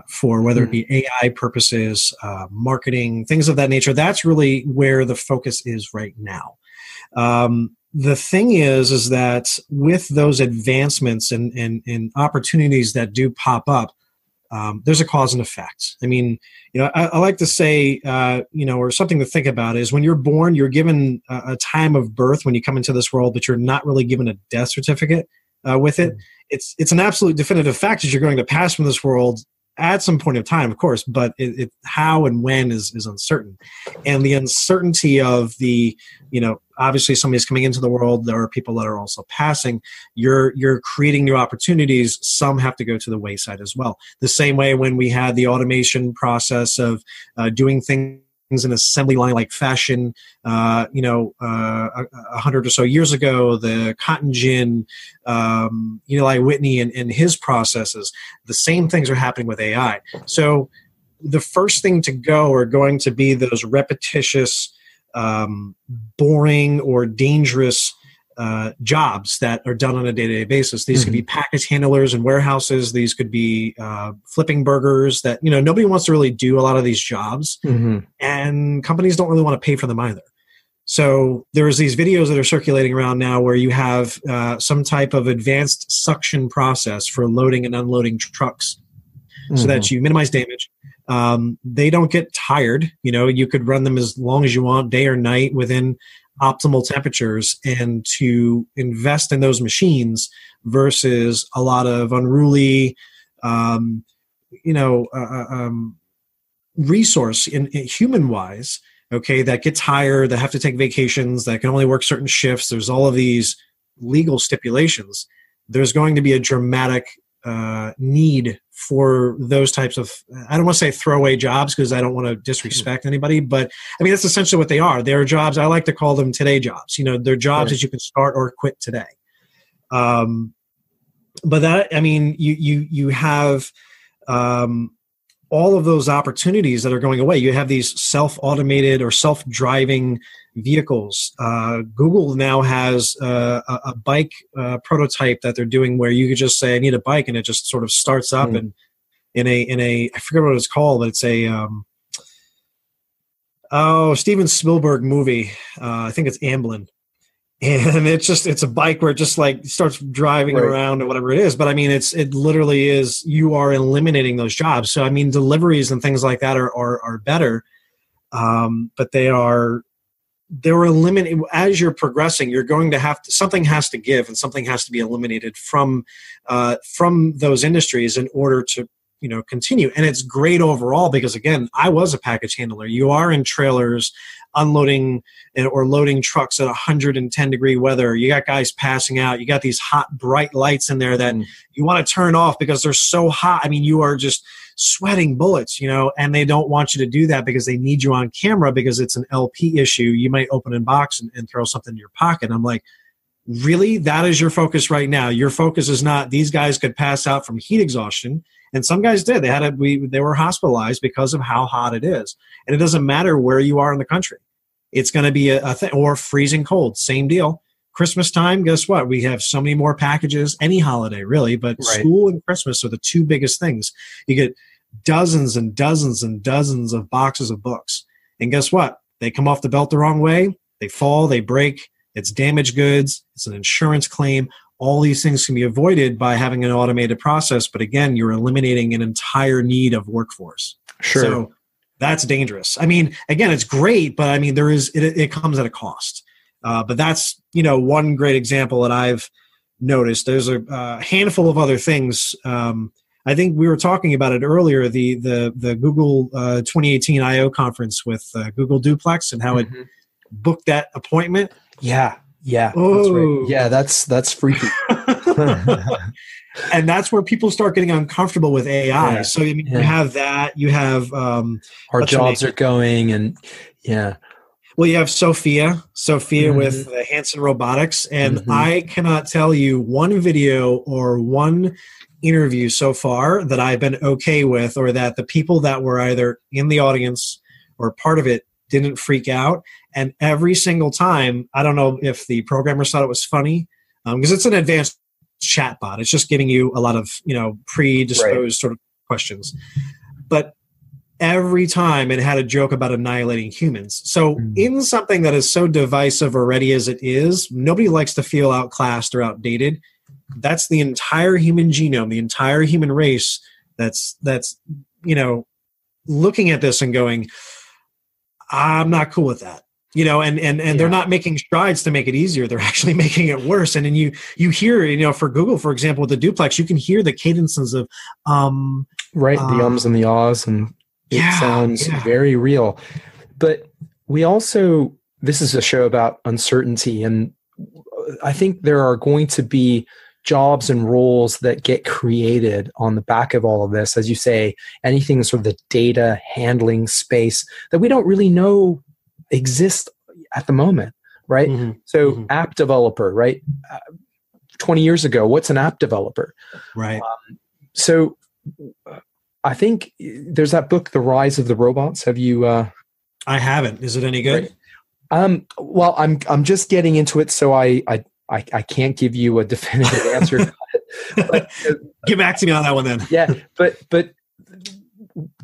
for whether it be AI purposes, marketing, things of that nature. That's really where the focus is right now. The thing is that with those advancements and opportunities that do pop up, there's a cause and effect. I mean, I like to say, or something to think about is when you're born, you're given a time of birth when you come into this world, but you're not really given a death certificate with it. It's an absolute definitive fact that you're going to pass from this world at some point of time, of course, but how and when is uncertain. And the uncertainty of obviously somebody's coming into the world, there are people that are also passing. You're creating new opportunities. Some have to go to the wayside as well. The same way when we had the automation process of doing things in assembly line like fashion, 100 or so years ago, the cotton gin, Eli Whitney and his processes, the same things are happening with AI. So the first thing to go are going to be those repetitious, boring or dangerous jobs that are done on a day-to-day basis. These could be package handlers in warehouses. These could be flipping burgers that, nobody wants to really do a lot of these jobs. And companies don't really want to pay for them either. So there's these videos that are circulating around now where you have some type of advanced suction process for loading and unloading trucks so that you minimize damage. They don't get tired. You could run them as long as you want, day or night, within optimal temperatures, and to invest in those machines versus a lot of unruly, resource in human wise, that get tired, that have to take vacations, that can only work certain shifts. There's all of these legal stipulations. There's going to be a dramatic need for those types of, I don't want to say throwaway jobs because I don't want to disrespect anybody, but I mean, that's essentially what they are. They're jobs, I like to call them today jobs. They're jobs that you can start or quit today. But that, I mean, you have all of those opportunities that are going away. You have these self-automated or self-driving vehicles. Google now has a bike prototype that they're doing where you could just say, I need a bike, and it just sort of starts up and in a I forget what it's called, but it's a Steven Spielberg movie. I think it's Amblin. And it's a bike where it just like starts driving around or whatever it is. But I mean, it literally is, you are eliminating those jobs. So I mean, deliveries and things like that are better. But they're eliminated as you're progressing. You're going to have to, something has to give and something has to be eliminated from those industries in order to continue. And it's great overall because, again, I was a package handler. You are in trailers unloading or loading trucks at 110-degree weather. You got guys passing out. You got these hot, bright lights in there that you want to turn off because they're so hot. I mean, you are just sweating bullets, and they don't want you to do that because they need you on camera because it's an LP issue. You might open a box and throw something in your pocket. I'm like, really? That is your focus right now? Your focus is not these guys could pass out from heat exhaustion. And some guys did. They were hospitalized because of how hot it is. And it doesn't matter where you are in the country. It's going to be a thing. Or freezing cold, same deal. Christmas time, guess what? We have so many more packages, any holiday really, but school and Christmas are the two biggest things. You get dozens and dozens and dozens of boxes of books. And guess what? They come off the belt the wrong way. They fall, they break. It's damaged goods. It's an insurance claim. All these things can be avoided by having an automated process. But again, you're eliminating an entire need of workforce. Sure. So that's dangerous. I mean, again, it's great, but I mean, it comes at a cost. But that's, one great example that I've noticed. There's a handful of other things. I think we were talking about it earlier, the Google 2018 I/O conference with Google Duplex and how it booked that appointment. Yeah. Oh. That's right. Yeah, that's freaky. And that's where people start getting uncomfortable with AI. Yeah. So you have that. You have our jobs are going, and well, you have Sophia with Hanson Robotics, and I cannot tell you one video or one interview so far that I've been okay with, or that the people that were either in the audience or part of it didn't freak out. And every single time, I don't know if the programmers thought it was funny, because it's an advanced chat bot. It's just giving you a lot of, predisposed sort of questions. But every time it had a joke about annihilating humans. So in something that is so divisive already as it is, nobody likes to feel outclassed or outdated. That's the entire human genome, the entire human race that's looking at this and going, I'm not cool with that. And they're not making strides to make it easier. They're actually making it worse. And then you hear, for Google, for example, with the duplex, you can hear the cadences of the ums and the ahs, and it sounds very real. But we also, this is a show about uncertainty, and I think there are going to be jobs and roles that get created on the back of all of this. As you say, anything sort of the data handling space that we don't really know exist at the moment, right? So app developer, right? 20 years ago, what's an app developer? Right. So I think there's that book, The Rise of the Robots. Have you? I haven't. Is it any good? Right. Well, I'm just getting into it, so I can't give you a definitive answer. But, get back to me on that one then. Yeah, but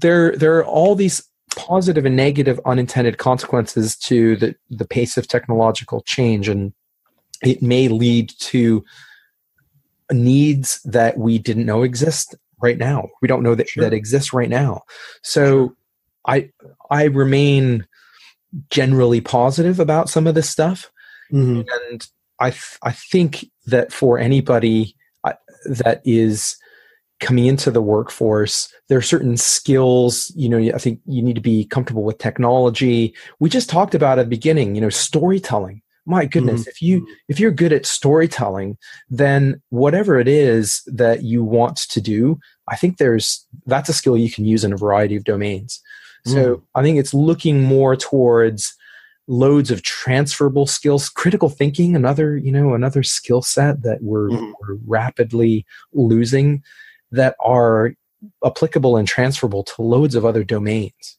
there are all these positive and negative unintended consequences to the pace of technological change, and it may lead to needs that we didn't know exist right now. We don't know that exists right now. So I remain generally positive about some of this stuff, and I think that for anybody that is coming into the workforce, there are certain skills, I think you need to be comfortable with technology. We just talked about at the beginning, storytelling. My goodness, if you're good at storytelling, then whatever it is that you want to do, I think that's a skill you can use in a variety of domains. So I think it's looking more towards loads of transferable skills, critical thinking, another skill set that we're rapidly losing, that are applicable and transferable to loads of other domains.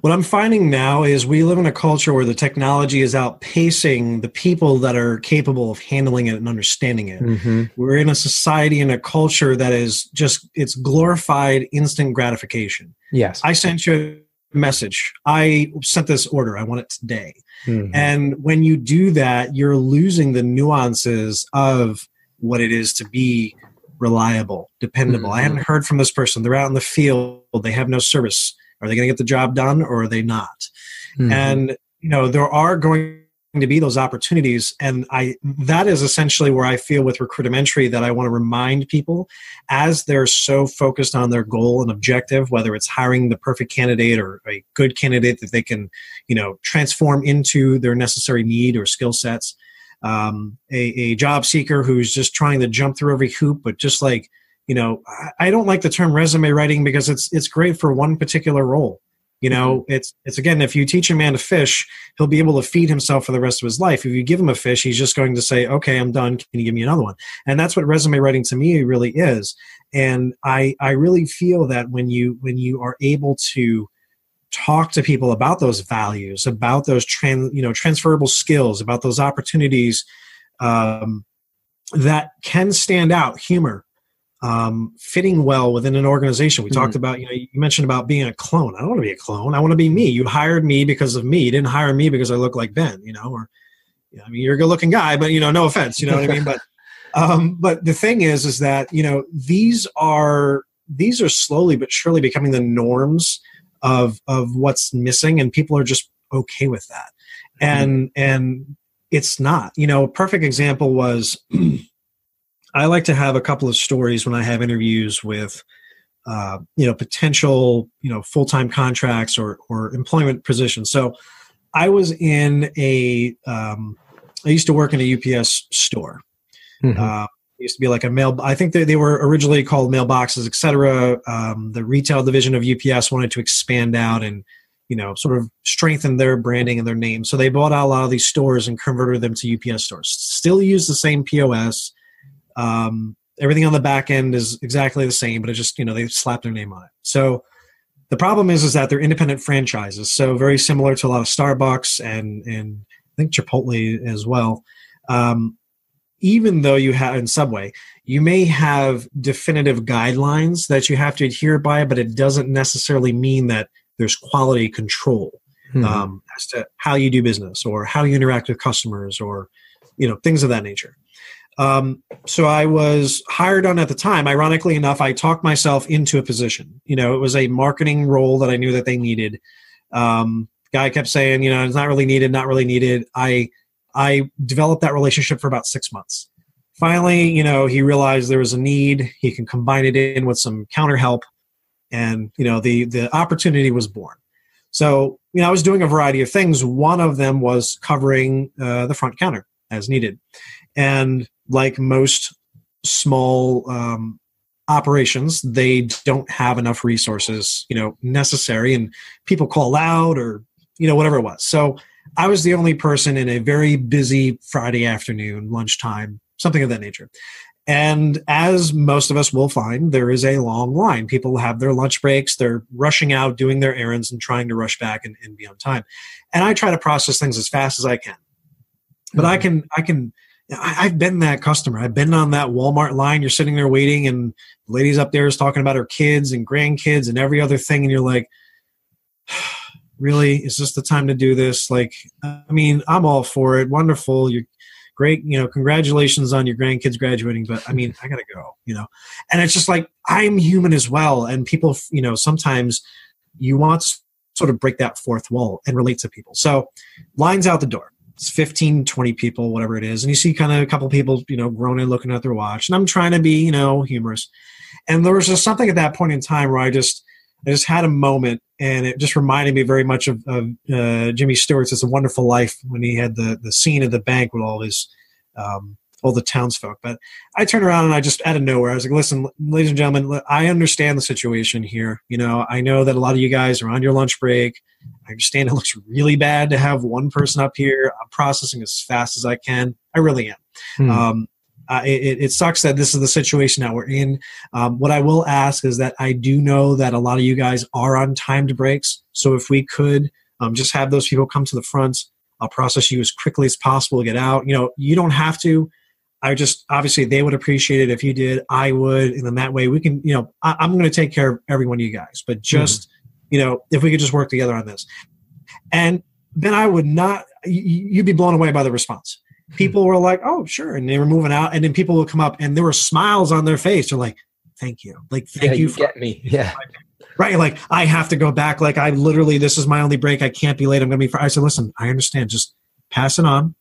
What I'm finding now is we live in a culture where the technology is outpacing the people that are capable of handling it and understanding it. We're in a society and a culture that is it's glorified instant gratification. Yes. I sent you a message. I sent this order. I want it today. And when you do that, you're losing the nuances of what it is to be reliable, dependable. I haven't heard from this person. They're out in the field. They have no service. Are they going to get the job done, or are they not? And, there are going to be those opportunities. And that is essentially where I feel with Recruitamentary that I want to remind people, as they're so focused on their goal and objective, whether it's hiring the perfect candidate or a good candidate that they can, transform into their necessary need or skill sets. A job seeker who's just trying to jump through every hoop, but just like, I don't like the term resume writing because it's great for one particular role. It's again, if you teach a man to fish, he'll be able to feed himself for the rest of his life. If you give him a fish, he's just going to say, okay, I'm done. Can you give me another one? And that's what resume writing to me really is. And I really feel that when you are able to talk to people about those values, about those transferable skills, about those opportunities that can stand out, humor, fitting well within an organization. We talked about, you mentioned about being a clone. I don't want to be a clone. I want to be me. You hired me because of me. You didn't hire me because I look like Ben, or, you're a good looking guy, but, no offense, you know what I mean? But the thing is that, these are slowly but surely becoming the norms of what's missing, and people are just okay with that. And it's not, a perfect example was, I like to have a couple of stories when I have interviews with, potential, full-time contracts or employment positions. So I was in I used to work in a UPS store. It used to be like a mail. I think they were originally called mailboxes, et cetera. The retail division of UPS wanted to expand out and, sort of strengthen their branding and their name. So they bought out a lot of these stores and converted them to UPS stores. Still use the same POS. Everything on the back end is exactly the same, but it just, they slap their name on it. So the problem is that they're independent franchises. So very similar to a lot of Starbucks and I think Chipotle as well. Even though you have in Subway, you may have definitive guidelines that you have to adhere by, but it doesn't necessarily mean that there's quality control as to how you do business or how you interact with customers or, things of that nature. So I was hired on at the time. Ironically enough, I talked myself into a position. It was a marketing role that I knew that they needed. Guy kept saying, it's not really needed, not really needed. I developed that relationship for about 6 months. Finally, he realized there was a need. He can combine it in with some counter help. And, the opportunity was born. So, I was doing a variety of things. One of them was covering the front counter as needed. And like most small operations, they don't have enough resources, necessary. And people call out or, whatever it was. So I was the only person in a very busy Friday afternoon, lunchtime, something of that nature. And as most of us will find, there is a long line. People have their lunch breaks. They're rushing out, doing their errands and trying to rush back and be on time. And I try to process things as fast as I can. But I've been that customer. I've been on that Walmart line. You're sitting there waiting and the lady's up there is talking about her kids and grandkids and every other thing. And you're like, really, is this the time to do this? Like, I'm all for it. Wonderful. You're great. Congratulations on your grandkids graduating. But I gotta go, and it's just like, I'm human as well. And people, sometimes you want to sort of break that fourth wall and relate to people. So lines out the door. It's 15, 20 people, whatever it is. And you see kind of a couple people, groaning, looking at their watch. And I'm trying to be, humorous. And there was just something at that point in time where I just had a moment, and it just reminded me very much of Jimmy Stewart's It's a Wonderful Life when he had the scene at the bank with all the townsfolk. But I turned around and I just, out of nowhere, I was like, listen, ladies and gentlemen, I understand the situation here. I know that a lot of you guys are on your lunch break. I understand it looks really bad to have one person up here. I'm processing as fast as I can. I really am. It sucks that this is the situation that we're in. What I will ask is that I do know that a lot of you guys are on timed breaks. So if we could just have those people come to the front, I'll process you as quickly as possible to get out. You don't have to. Obviously they would appreciate it if you did. I would. And then that way we can, I'm going to take care of every one of you guys. But just, if we could just work together on this. And then I would not, you'd be blown away by the response. People were like, oh, sure. And they were moving out. And then people would come up and there were smiles on their face. They're like, thank you. Like, thank you for get me. Yeah. Right. Like, I have to go back. Like, this is my only break. I can't be late. I'm going to be, I said, listen, I understand. Just pass it on,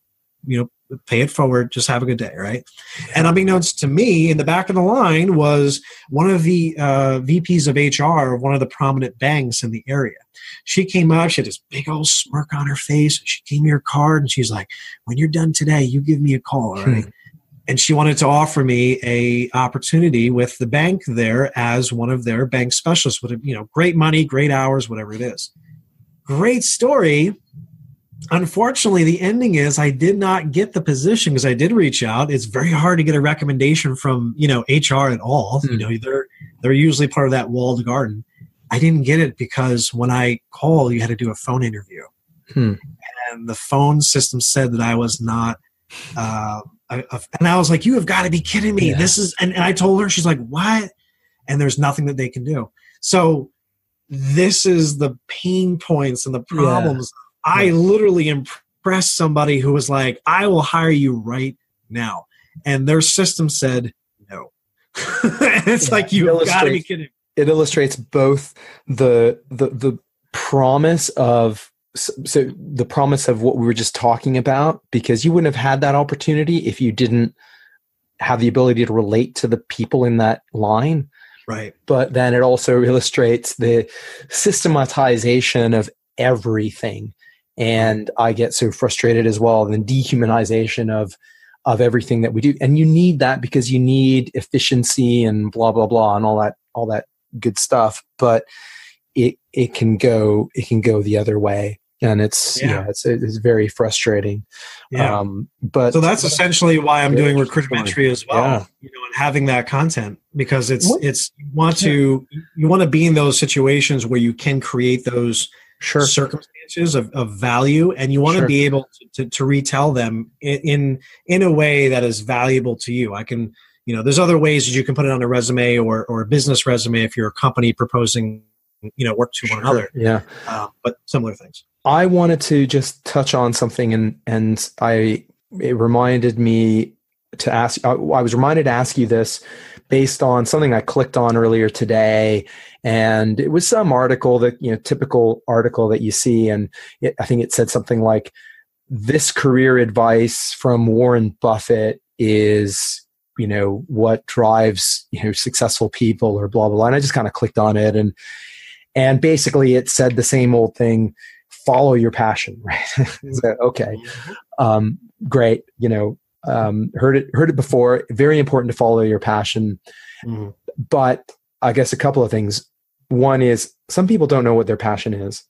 pay it forward, just have a good day, right? And unbeknownst to me, in the back of the line was one of the VPs of HR of one of the prominent banks in the area. She came up, she had this big old smirk on her face. She gave me her card and she's like, when you're done today, you give me a call, all right? And she wanted to offer me a opportunity with the bank there as one of their bank specialists with, great money, great hours, whatever it is. Great story. Unfortunately, the ending is I did not get the position because I did reach out. It's very hard to get a recommendation from, HR at all. They're usually part of that walled garden. I didn't get it because when I called, you had to do a phone interview. And the phone system said that I was not, and I was like, you have got to be kidding me. This is, and I told her, she's like, what? And there's nothing that they can do. So this is the pain points and the problems. I literally impressed somebody who was like, I will hire you right now. And their system said no. It's like, you've got to be kidding. It illustrates both the promise of, so the promise of what we were just talking about, because you wouldn't have had that opportunity if you didn't have the ability to relate to the people in that line. Right. But then it also illustrates the systematization of everything. And I get so frustrated as well, the dehumanization of everything that we do. And you need that because you need efficiency and blah, blah, blah, and all that good stuff. But it can go the other way. And it's very frustrating. Yeah. But so that's essentially why I'm doing Recruitamentary as well, and having that content, because it's you want to be in those situations where you can create those circumstances of value, and you want to be able to retell them in a way that is valuable to you. I can, there's other ways that you can put it on a resume or a business resume if you're a company proposing, work to one another. Yeah. But similar things. I wanted to just touch on something, and it reminded me to ask. I was reminded to ask you this based on something I clicked on earlier today, and it was some article that typical article that you see, and I think it said something like, "This career advice from Warren Buffett is what drives successful people," or blah blah blah. And I just kind of clicked on it, and basically it said the same old thing. Follow your passion, right? So, okay. Great. Heard it before. Very important to follow your passion. But I guess a couple of things. One is some people don't know what their passion is.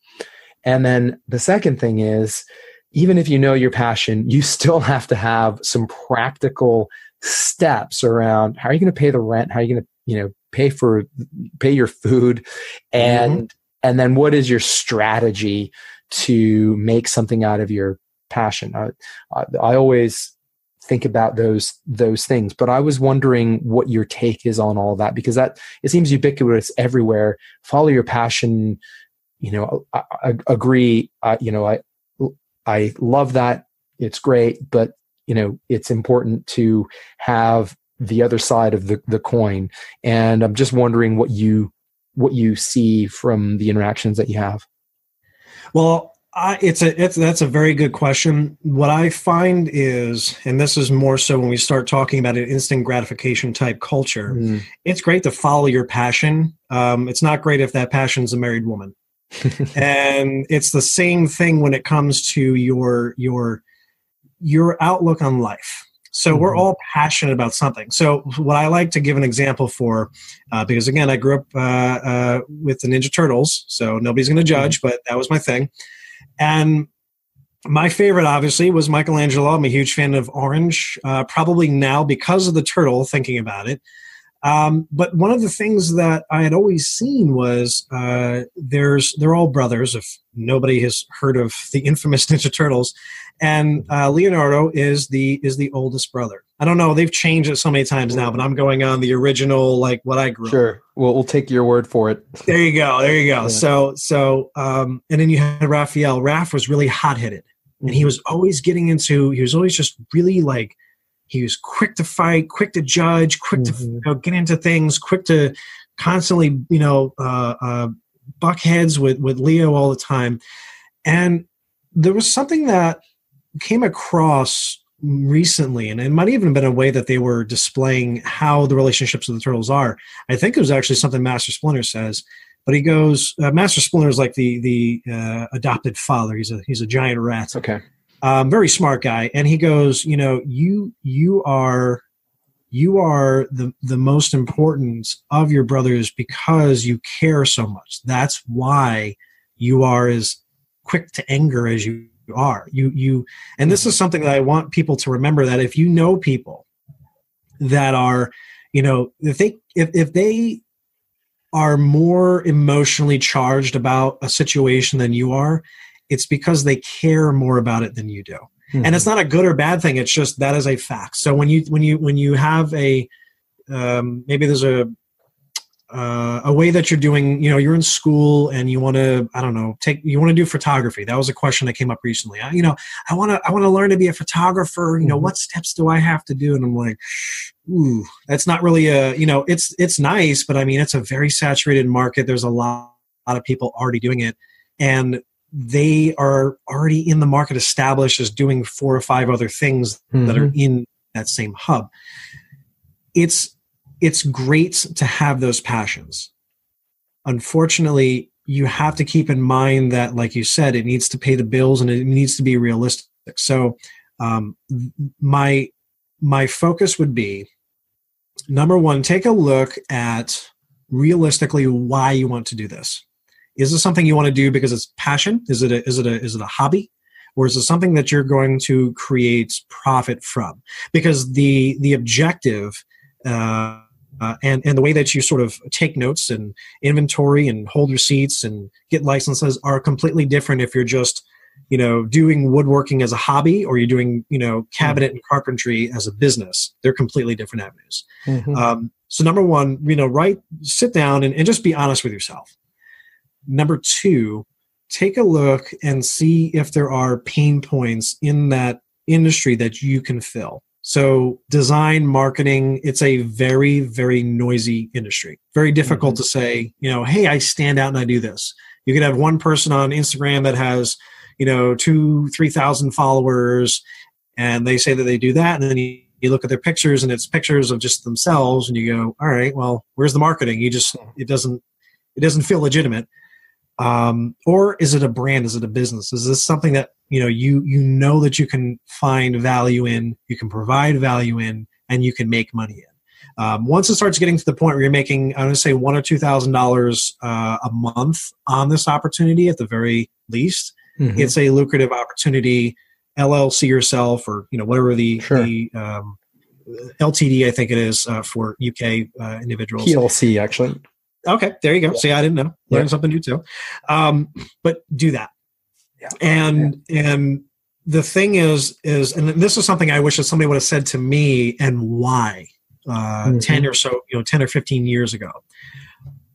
And then the second thing is, even if you know your passion, you still have to have some practical steps around how are you going to pay the rent? How are you going to, pay your food? And then what is your strategy to make something out of your passion? I always think about those things, but I was wondering what your take is on all that, because it seems ubiquitous everywhere. Follow your passion. I agree. I love that. It's great, but it's important to have the other side of the coin. And I'm just wondering what you see from the interactions that you have. Well, that's a very good question. What I find is, and this is more so when we start talking about an instant gratification type culture, it's great to follow your passion. It's not great if that passion's a married woman. And it's the same thing when it comes to your outlook on life. So we're all passionate about something. So what I like to give an example for, because again, I grew up with the Ninja Turtles, so nobody's going to judge, but that was my thing. And my favorite, obviously, was Michelangelo. I'm a huge fan of orange, probably now because of the turtle, thinking about it. But one of the things that I had always seen was they're all brothers. If nobody has heard of the infamous Ninja Turtles, and Leonardo is the oldest brother. I don't know; they've changed it so many times now, but I'm going on the original, like what I grew up. Sure, we'll take your word for it. There you go. Yeah. So, and then you had Raphael. Raph was really hot-headed, and he was always he was always just really like. He was quick to fight, quick to judge, quick to get into things, quick to constantly, buck heads with Leo all the time. And there was something that came across recently, and it might even have been a way that they were displaying how the relationships of the turtles are. I think it was actually something Master Splinter says, but he goes, Master Splinter is like the adopted father. He's a giant rat. Okay. Very smart guy. And he goes, you are the most important of your brothers because you care so much. That's why you are as quick to anger as you are. And this is something that I want people to remember, that if you know people that are, if they are more emotionally charged about a situation than you are, it's because they care more about it than you do. Mm-hmm. And it's not a good or bad thing. It's just that is a fact. So when you have a maybe there's a way that you're doing, you're in school and you want to, you want to do photography. That was a question that came up recently. I want to learn to be a photographer. Mm-hmm. What steps do I have to do? And I'm like, ooh, that's not really it's nice, but I mean, it's a very saturated market. There's a lot of people already doing it, and they are already in the market established as doing 4 or 5 other things mm-hmm. that are in that same hub. It's great to have those passions. Unfortunately, you have to keep in mind that, like you said, it needs to pay the bills and it needs to be realistic. So my focus would be, number one, take a look at realistically why you want to do this. Is this something you want to do because it's passion? Is it a hobby? Or is it something that you're going to create profit from? Because the objective and the way that you sort of take notes and inventory and hold receipts and get licenses are completely different if you're just, doing woodworking as a hobby, or you're doing, cabinet and carpentry as a business. They're completely different avenues. Mm-hmm. So number one, sit down and just be honest with yourself. Number two, take a look and see if there are pain points in that industry that you can fill. So design, marketing, it's a very, very noisy industry. Very difficult mm-hmm. to say, hey, I stand out and I do this. You could have one person on Instagram that has, 2,000-3,000 followers, and they say that they do that. And then you look at their pictures and it's pictures of just themselves, and you go, all right, well, where's the marketing? It doesn't feel legitimate. Or is it a brand? Is it a business? Is this something that, you know that you can find value in, you can provide value in, and you can make money in? Once it starts getting to the point where you're making, I'm going to say $1,000 or $2,000 a month on this opportunity at the very least, mm-hmm. it's a lucrative opportunity. LLC yourself, or whatever the LTD, I think it is for UK individuals. PLC, actually. Okay, there you go. Yeah. See, I didn't know. Learned something new too. But do that. Yeah. And the thing is, and this is something I wish that somebody would have said to me, and why, mm-hmm. 10 or 15 years ago.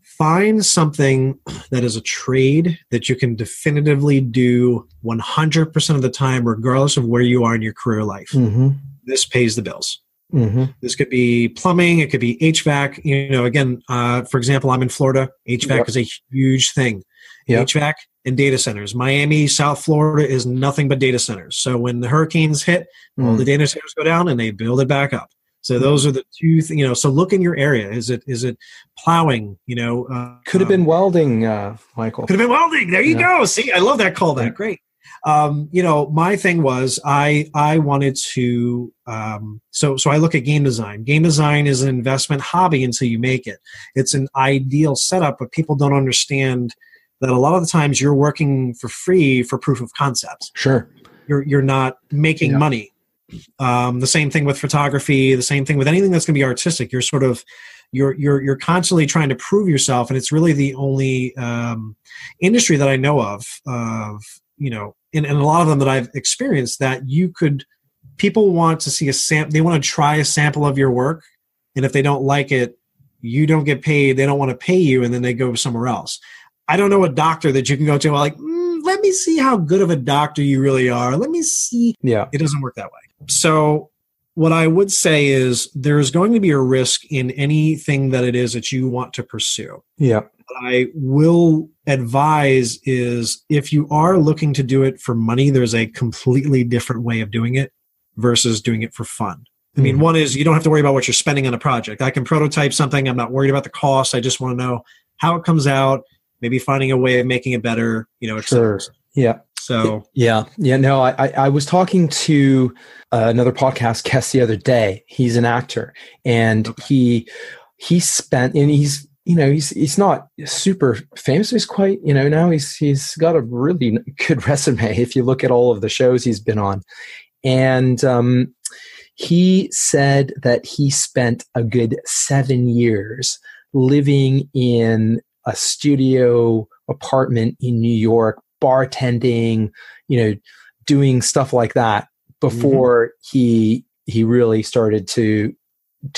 Find something that is a trade that you can definitively do 100% of the time, regardless of where you are in your career life. Mm-hmm. This pays the bills. Mm-hmm. This could be plumbing. It could be HVAC. Again, for example, I'm in Florida. HVAC is a huge thing. Yep. HVAC and data centers. Miami, South Florida is nothing but data centers. So when the hurricanes hit, all the data centers go down and they build it back up. So those are the two things, so look in your area. Is it plowing, could have been welding, Michael. Could have been welding. There you go. See, I love that callback. Great. My thing was I wanted to, so I look at game design. Game design is an investment hobby until you make it. It's an ideal setup, but people don't understand that a lot of the times you're working for free for proof of concept. Sure. You're not making money. The same thing with photography, the same thing with anything that's going to be artistic. You're sort of, you're constantly trying to prove yourself. And it's really the only, industry that I know of, and a lot of them that I've experienced, that people want to see they want to try a sample of your work. And if they don't like it, you don't get paid. They don't want to pay you. And then they go somewhere else. I don't know a doctor that you can go to like, let me see how good of a doctor you really are. Let me see. Yeah. It doesn't work that way. So what I would say is there's going to be a risk in anything that it is that you want to pursue. Yeah. What I will advise is if you are looking to do it for money, there's a completely different way of doing it versus doing it for fun. I mean, one is you don't have to worry about what you're spending on a project. I can prototype something. I'm not worried about the cost. I just want to know how it comes out, maybe finding a way of making it better, et cetera. Yeah. So no, I was talking to another podcast guest the other day. He's an actor, and he spent, and he's not super famous. He's quite, now he's got a really good resume if you look at all of the shows he's been on. And he said that he spent a good 7 years living in a studio apartment in New York, bartending, doing stuff like that before he really started to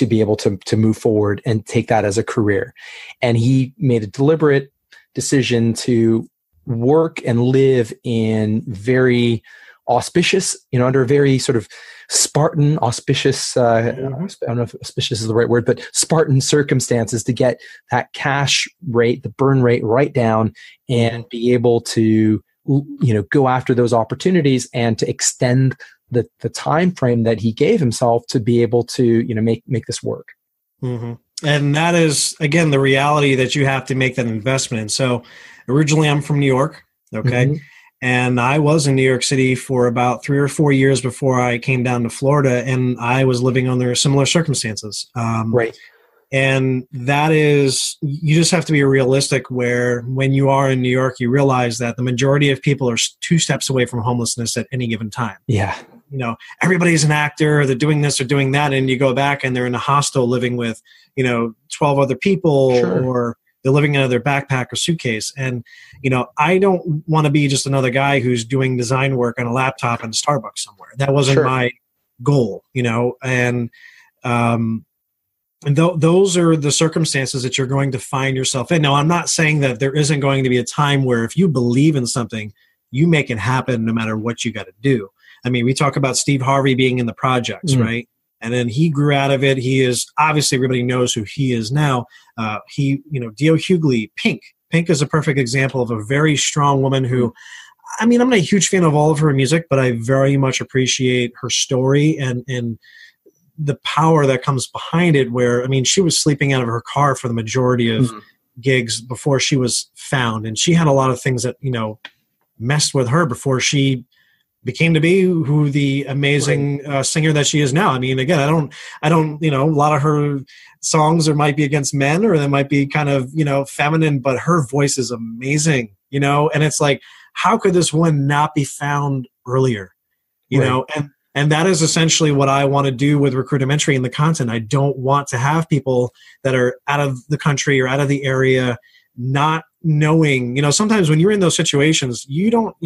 be able to move forward and take that as a career. And he made a deliberate decision to work and live in very auspicious, under a very sort of Spartan, auspicious, I don't know if auspicious is the right word, but Spartan circumstances to get that cash rate, the burn rate right down, and be able to, go after those opportunities and to extend the time frame that he gave himself to be able to, make this work. Mm-hmm. And that is, again, the reality that you have to make that investment in. So originally I'm from New York. Okay. Mm-hmm. And I was in New York City for about 3 or 4 years before I came down to Florida, and I was living under similar circumstances. Right. And that is, you just have to be realistic where when you are in New York, you realize that the majority of people are 2 steps away from homelessness at any given time. Yeah. Everybody's an actor, they're doing this or doing that, and you go back and they're in a hostel living with, 12 other people, sure, or they're living in their backpack or suitcase. And, I don't want to be just another guy who's doing design work on a laptop in Starbucks somewhere. That wasn't sure my goal, and those are the circumstances that you're going to find yourself in. Now, I'm not saying that there isn't going to be a time where if you believe in something, you make it happen no matter what you got to do. I mean, we talk about Steve Harvey being in the projects, right? And then he grew out of it. He is, obviously everybody knows who he is now. Dio Hughley, Pink. Pink is a perfect example of a very strong woman who, I mean, I'm not a huge fan of all of her music, but I very much appreciate her story and the power that comes behind it, where, I mean, she was sleeping out of her car for the majority of gigs before she was found. And she had a lot of things that, messed with her before she became to be who the amazing singer that she is now. I mean, again, I don't, a lot of her songs might be against men, or they might be kind of, feminine, but her voice is amazing, and it's like, how could this one not be found earlier, and that is essentially what I want to do with Recruitamentary and the content. I don't want to have people that are out of the country or out of the area not knowing, sometimes when you're in those situations, you don't,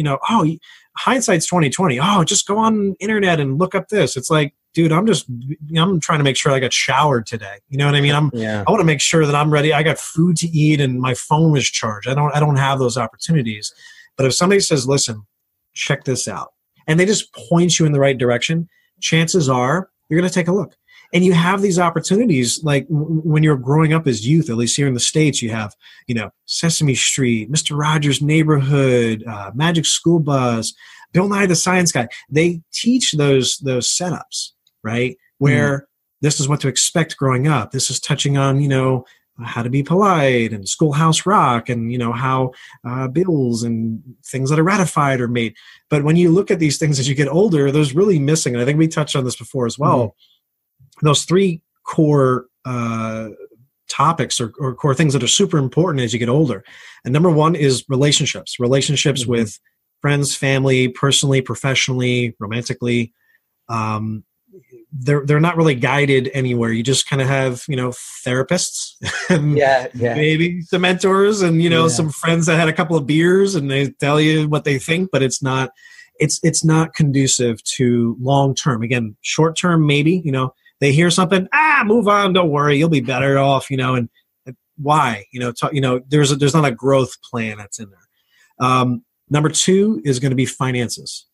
hindsight's 2020. Oh, just go on internet and look up this. It's like, dude, I'm trying to make sure I got showered today. You know what I mean? I want to make sure that I'm ready. I got food to eat and my phone is charged. I don't have those opportunities. But if somebody says, listen, check this out, and they just point you in the right direction, chances are you're going to take a look. And you have these opportunities, like when you're growing up as youth, at least here in the States, you have, Sesame Street, Mr. Rogers' Neighborhood, Magic School Bus, Bill Nye the Science Guy. They teach those setups, right? Where this is what to expect growing up. This is touching on, how to be polite, and Schoolhouse Rock, and how bills and things that are ratified are made. But when you look at these things as you get older, there's really missing, and I think we touched on this before as well, those 3 core topics or core things that are super important as you get older. And number 1 is relationships with friends, family, personally, professionally, romantically. They're not really guided anywhere. You just kind of have, therapists and maybe some mentors and, some friends that had a couple of beers and they tell you what they think, but it's not conducive to long-term. Again, short-term, maybe, they hear something, move on, don't worry, you'll be better off, and why, there's not a growth plan that's in there. Number 2 is going to be finances.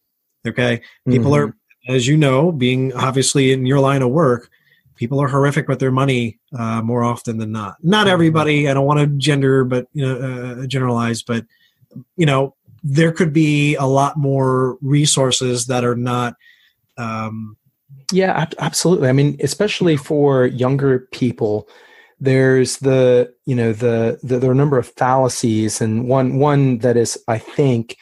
Okay. People are as you know, being obviously in your line of work, people are horrific with their money more often than not. Not everybody. I don't want to generalize, but there could be a lot more resources that are not. Yeah, absolutely. I mean, especially for younger people, there's there are a number of fallacies, and one that is, I think,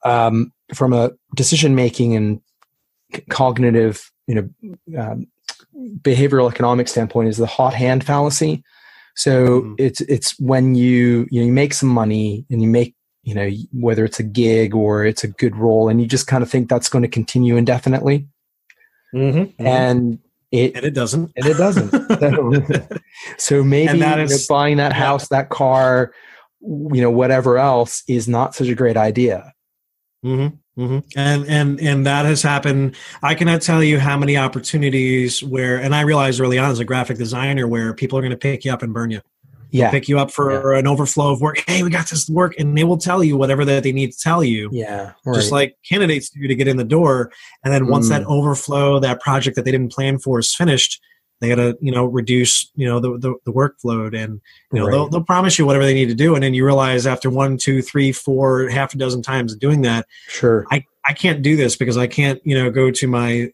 from a decision making and cognitive, behavioral economic standpoint, is the hot hand fallacy. So it's when you make some money and you make, whether it's a gig or it's a good role, and you just kind of think that's going to continue indefinitely. And it doesn't. And it doesn't. So maybe buying that house, that car, whatever else is not such a great idea. And that has happened. I cannot tell you how many opportunities where, and I realized early on as a graphic designer, where people are going to pick you up and burn you. They'll pick you up for an overflow of work. Hey, we got this work, and they will tell you whatever that they need to tell you. Yeah, just like candidates do to get in the door. And then once that overflow, that project that they didn't plan for is finished, they got to reduce the workload, and they'll promise you whatever they need to do, and then you realize after 1, 2, 3, 4, half a dozen times of doing that, I can't do this because I can't go to my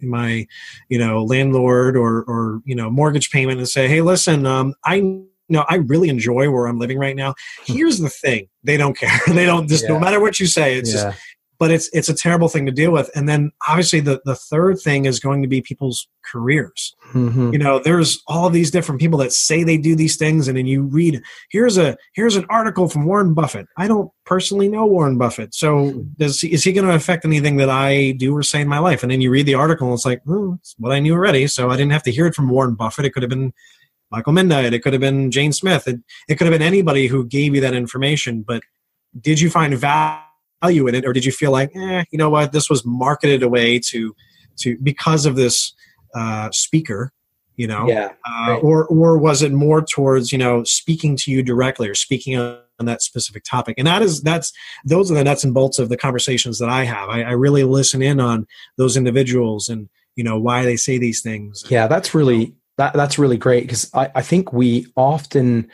landlord or mortgage payment and say, hey, listen, I really enjoy where I'm living right now. Here's the thing. They don't care. They don't just, no matter what you say, it's just, but it's a terrible thing to deal with. And then obviously the third thing is going to be people's careers. There's all of these different people that say they do these things. And then you read, here's an article from Warren Buffett. I don't personally know Warren Buffett. So is he going to affect anything that I do or say in my life? And then you read the article and it's like, it's what I knew already. So I didn't have to hear it from Warren Buffett. It could have been Michael MidKnight. It could have been Jane Smith. It could have been anybody who gave you that information. But did you find value in it, or did you feel like, you know what, this was marketed away to because of this speaker, or was it more towards speaking to you directly or speaking on that specific topic? And those are the nuts and bolts of the conversations that I have. I really listen in on those individuals and why they say these things. Yeah, that's really. That's really great, because I think we often,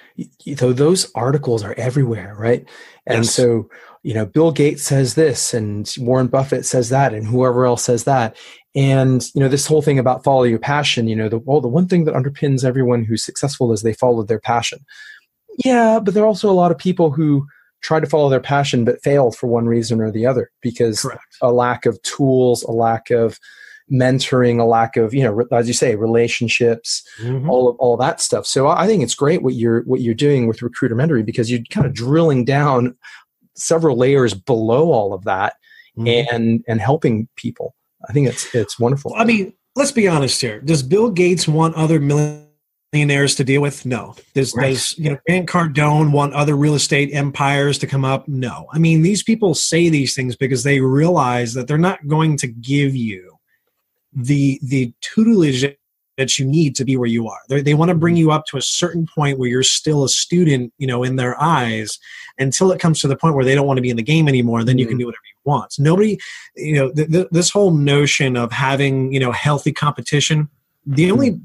those articles are everywhere, right? And so, Bill Gates says this, and Warren Buffett says that, and whoever else says that. And, this whole thing about follow your passion, the one thing that underpins everyone who's successful is they followed their passion. Yeah, but there are also a lot of people who try to follow their passion but fail for one reason or the other, because a lack of tools, a lack of mentoring, a lack of, as you say, relationships, all that stuff. So I think it's great what you're doing with Recruitamentary, because you're kind of drilling down several layers below all of that and helping people. I think it's wonderful. I mean, let's be honest here. Does Bill Gates want other millionaires to deal with? No. Does Grant Cardone want other real estate empires to come up? No. I mean, these people say these things because they realize that they're not going to give you the tutelage that you need to be where you are. They want to bring you up to a certain point where you're still a student, in their eyes, until it comes to the point where they don't want to be in the game anymore. And then you can do whatever you want. So nobody, this whole notion of having, healthy competition, the only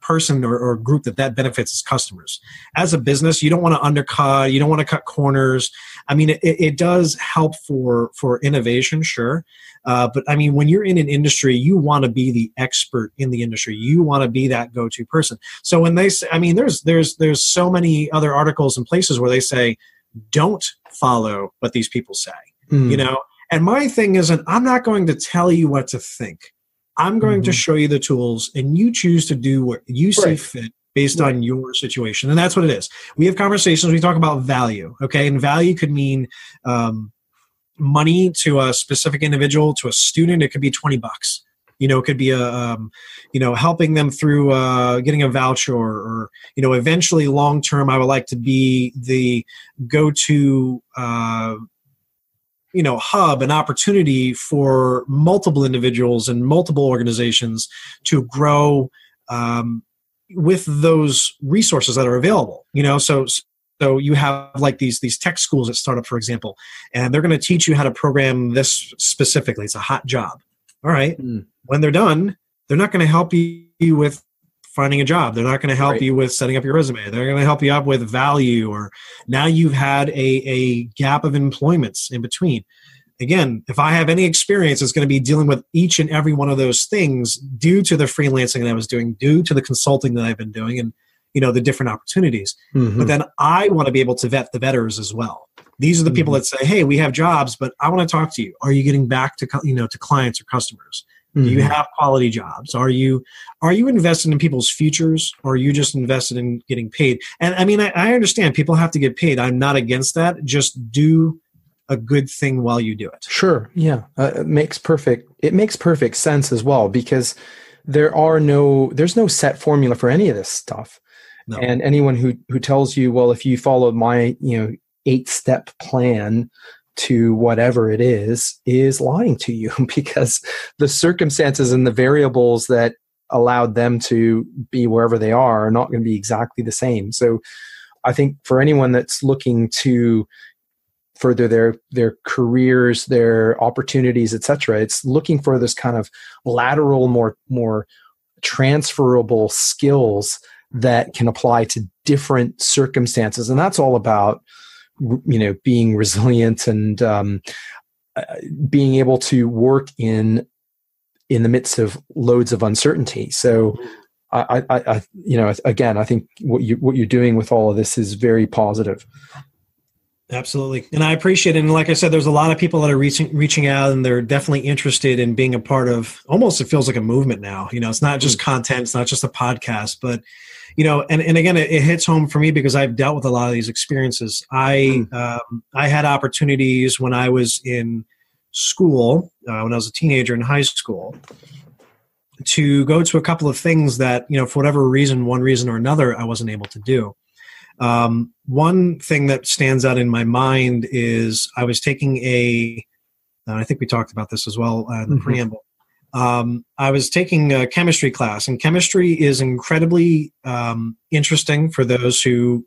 person or group that benefits is customers. As a business, you don't want to undercut, you don't want to cut corners. I mean, it does help for innovation, sure. But I mean, when you're in an industry, you want to be the expert in the industry. You want to be that go-to person. So when they say, I mean, there's so many other articles and places where they say, don't follow what these people say, and my thing isn't, I'm not going to tell you what to think. I'm going to show you the tools, and you choose to do what you see fit based on your situation. And that's what it is. We have conversations. We talk about value. Okay. And value could mean, money to a specific individual, to a student. It could be $20. It could be helping them through getting a voucher, or eventually long term, I would like to be the go-to hub, an opportunity for multiple individuals and multiple organizations to grow with those resources that are available. So you have like these tech schools that start up, for example, and they're going to teach you how to program this specifically. It's a hot job. All right. When they're done, they're not going to help you with finding a job. They're not going to help you with setting up your resume. They're going to help you up with value, or now you've had a gap of employments in between. Again, if I have any experience, it's going to be dealing with each and every one of those things due to the freelancing that I was doing, due to the consulting that I've been doing, and the different opportunities. But then I want to be able to vet the vetters as well. These are the people that say, hey, we have jobs, but I want to talk to you. Are you getting back to to clients or customers? Do you have quality jobs? Are you invested in people's futures, or are you just invested in getting paid? And I mean, I understand people have to get paid. I'm not against that. Just do a good thing while you do it. Sure. Yeah. It makes perfect sense as well, because there's no set formula for any of this stuff. No. And anyone who tells you, well, if you follow my, 8-step plan to whatever it is lying to you, because the circumstances and the variables that allowed them to be wherever they are not going to be exactly the same. So I think for anyone that's looking to further their careers, their opportunities, etc., it's looking for this kind of lateral, more transferable skills that can apply to different circumstances. And that's all about being resilient and being able to work in the midst of loads of uncertainty. So I think what you're doing with all of this is very positive. Absolutely. And I appreciate it. And like I said, there's a lot of people that are reaching out, and they're definitely interested in being a part of, almost it feels like a movement now. It's not just content, it's not just a podcast, but and again, it hits home for me because I've dealt with a lot of these experiences. I had opportunities when I was in school, when I was a teenager in high school, to go to a couple of things that, for whatever reason, one reason or another, I wasn't able to do. One thing that stands out in my mind is I was taking I think we talked about this as well in the preamble. I was taking a chemistry class, and chemistry is incredibly interesting for those who,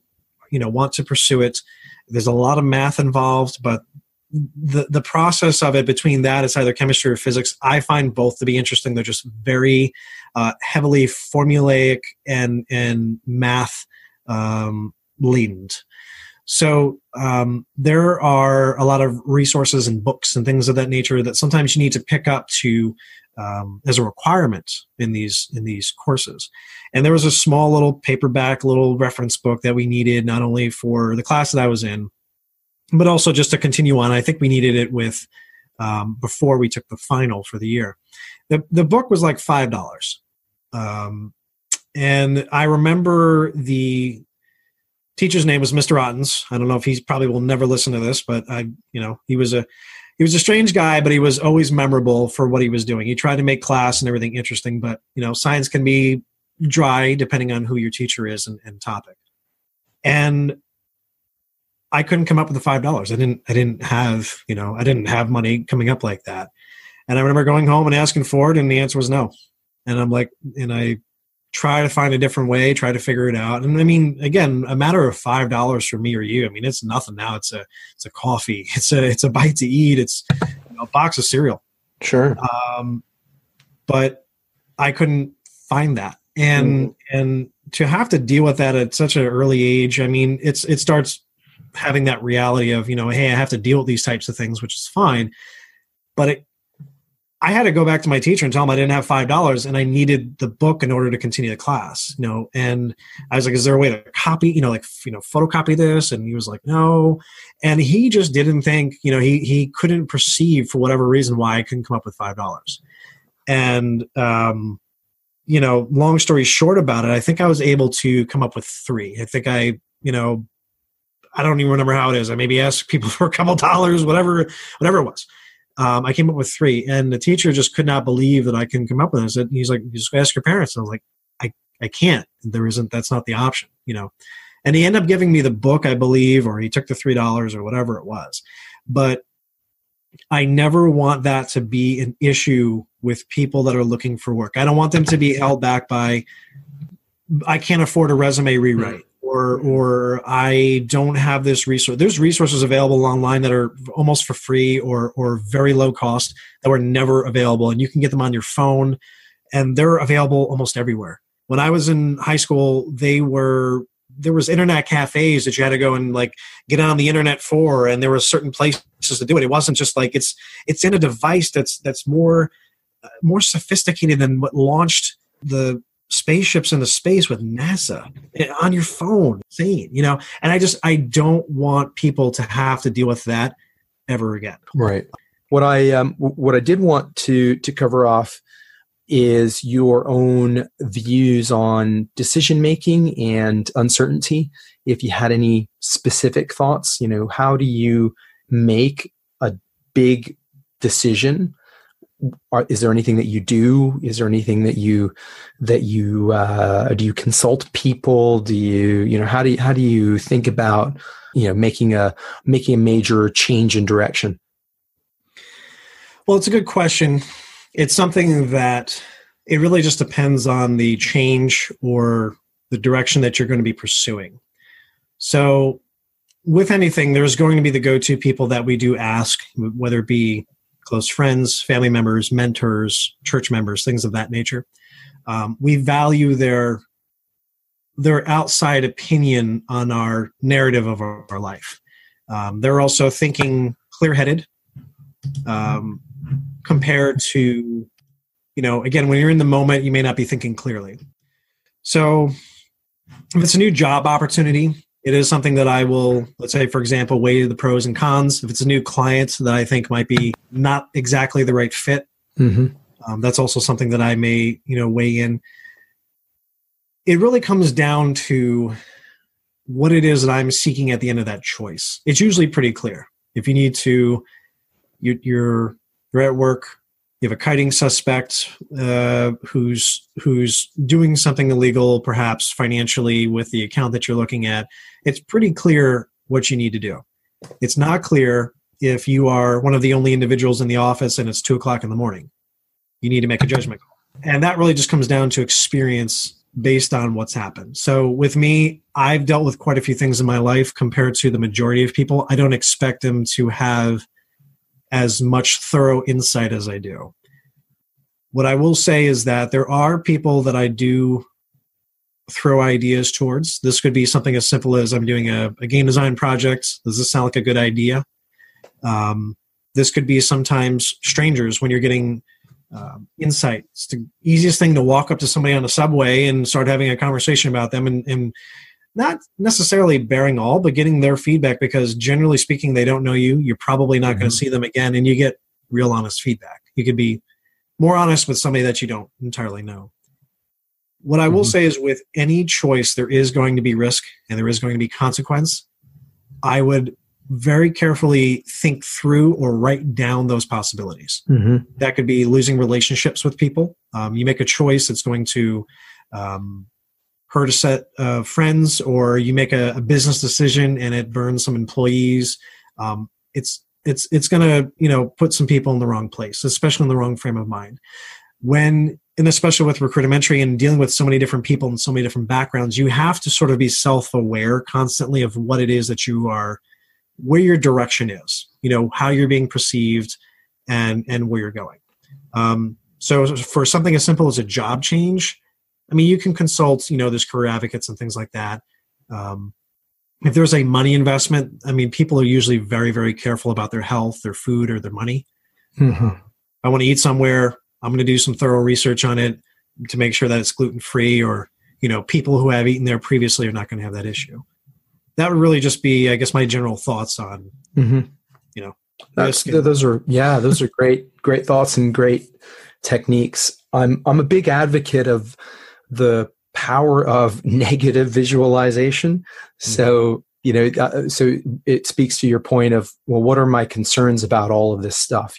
want to pursue it. There's a lot of math involved, but the process of it, between that, it's either chemistry or physics. I find both to be interesting. They're just very heavily formulaic and math leaned. So there are a lot of resources and books and things of that nature that sometimes you need to pick up to as a requirement in these courses. And there was a small little paperback little reference book that we needed, not only for the class that I was in, but also just to continue on. I think we needed it with before we took the final for the year. The book was like $5. And I remember the teacher's name was Mr. Ottens. I don't know if he probably will never listen to this, but he was a strange guy, but he was always memorable for what he was doing. He tried to make class and everything interesting, but science can be dry depending on who your teacher is and topic. And I couldn't come up with the $5. I didn't have money coming up like that. And I remember going home and asking for it, and the answer was no. And I'm like, and I try to find a different way, try to figure it out. And I mean, again, a matter of $5 for me or you, I mean, it's nothing now. It's a coffee. It's a bite to eat. It's a box of cereal. Sure. But I couldn't find that. And to have to deal with that at such an early age, I mean, it starts having that reality of, hey, I have to deal with these types of things, which is fine. But I had to go back to my teacher and tell him I didn't have $5 and I needed the book in order to continue the class, and I was like, is there a way to copy, photocopy this? And he was like, no. And he just didn't think, he couldn't perceive for whatever reason why I couldn't come up with $5. And, long story short about it, I think I was able to come up with $3. I think I don't even remember how it is. I maybe asked people for a couple dollars, whatever it was. I came up with $3, and the teacher just could not believe that I couldn't come up with it. I said, he's like, just ask your parents. And I was like, I can't. That's not the option, And he ended up giving me the book, I believe, or he took the $3 or whatever it was. But I never want that to be an issue with people that are looking for work. I don't want them to be held back by, I can't afford a resume rewrite, or I don't have this resource. There's resources available online that are almost for free or very low cost that were never available, and you can get them on your phone, and they're available almost everywhere. When I was in high school, there was internet cafes that you had to go and like get on the internet for, and there were certain places to do it. It wasn't just like it's in a device that's more sophisticated than what launched the spaceships into space with NASA on your phone. Insane, and I don't want people to have to deal with that ever again. Right. What I did want to cover off is your own views on decision making and uncertainty. If you had any specific thoughts, how do you make a big decision? Is there anything that you do? Is there anything that you do you consult people? Do you how do you think about making a major change in direction? Well, it's a good question. It's something that it really just depends on the change or the direction that you're going to be pursuing. So with anything, there's going to be the go-to people that we do ask, whether it be close friends, family members, mentors, church members, things of that nature. We value their outside opinion on our narrative of our life. They're also thinking clear-headed compared to, again, when you're in the moment, you may not be thinking clearly. So if it's a new job opportunity, it is something that I will, let's say, for example, weigh the pros and cons. If it's a new client that I think might be not exactly the right fit, that's also something that I may, weigh in. It really comes down to what it is that I'm seeking at the end of that choice. It's usually pretty clear. If you need to, you're at work, you have a kiting suspect who's doing something illegal, perhaps financially, with the account that you're looking at. It's pretty clear what you need to do. It's not clear if you are one of the only individuals in the office and it's 2:00 in the morning. You need to make a judgment call. And that really just comes down to experience based on what's happened. So with me, I've dealt with quite a few things in my life compared to the majority of people. I don't expect them to have as much thorough insight as I do. What I will say is that there are people that I do throw ideas towards. This could be something as simple as I'm doing a game design project. Does this sound like a good idea? This could be sometimes strangers when you're getting insight. It's the easiest thing to walk up to somebody on the subway and start having a conversation about them and not necessarily bearing all, but getting their feedback, because generally speaking, they don't know you. You're probably not going to see them again, and you get real honest feedback. You could be more honest with somebody that you don't entirely know. What I will say is with any choice, there is going to be risk and there is going to be consequence. I would very carefully think through or write down those possibilities. That could be losing relationships with people. You make a choice that's going to hurt a set of friends, or you make a business decision and it burns some employees. It's going to put some people in the wrong place, especially in the wrong frame of mind. And especially with Recruitamentary and dealing with so many different people and so many different backgrounds, you have to sort of be self-aware constantly of what it is that you are, where your direction is, how you're being perceived and where you're going. So for something as simple as a job change, you can consult, there's career advocates and things like that. If there's a money investment, people are usually very, very careful about their health, their food, or their money. I want to eat somewhere, I'm going to do some thorough research on it to make sure that it's gluten-free, or, people who have eaten there previously are not going to have that issue. That would really just be, I guess, my general thoughts on, those are great thoughts and great techniques. I'm a big advocate of the power of negative visualization. So, so it speaks to your point of, well, what are my concerns about all of this stuff?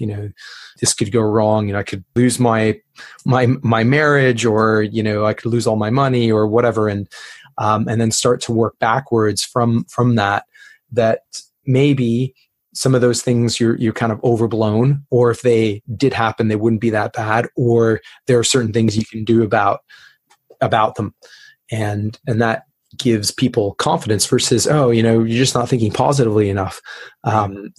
This could go wrong. I could lose my marriage, or, I could lose all my money or whatever. And then start to work backwards from that maybe some of those things you're kind of overblown, or if they did happen, they wouldn't be that bad, or there are certain things you can do about them. And that gives people confidence versus, oh, you're just not thinking positively enough. There's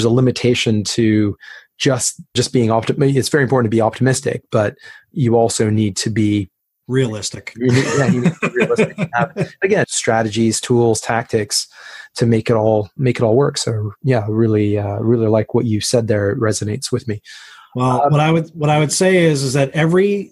a limitation to just being optimistic. It's very important to be optimistic, but you also need to be realistic. You need to be realistic. Again, strategies, tools, tactics to make it all work. So yeah, really like what you said there. It resonates with me. Well, what I would say is that every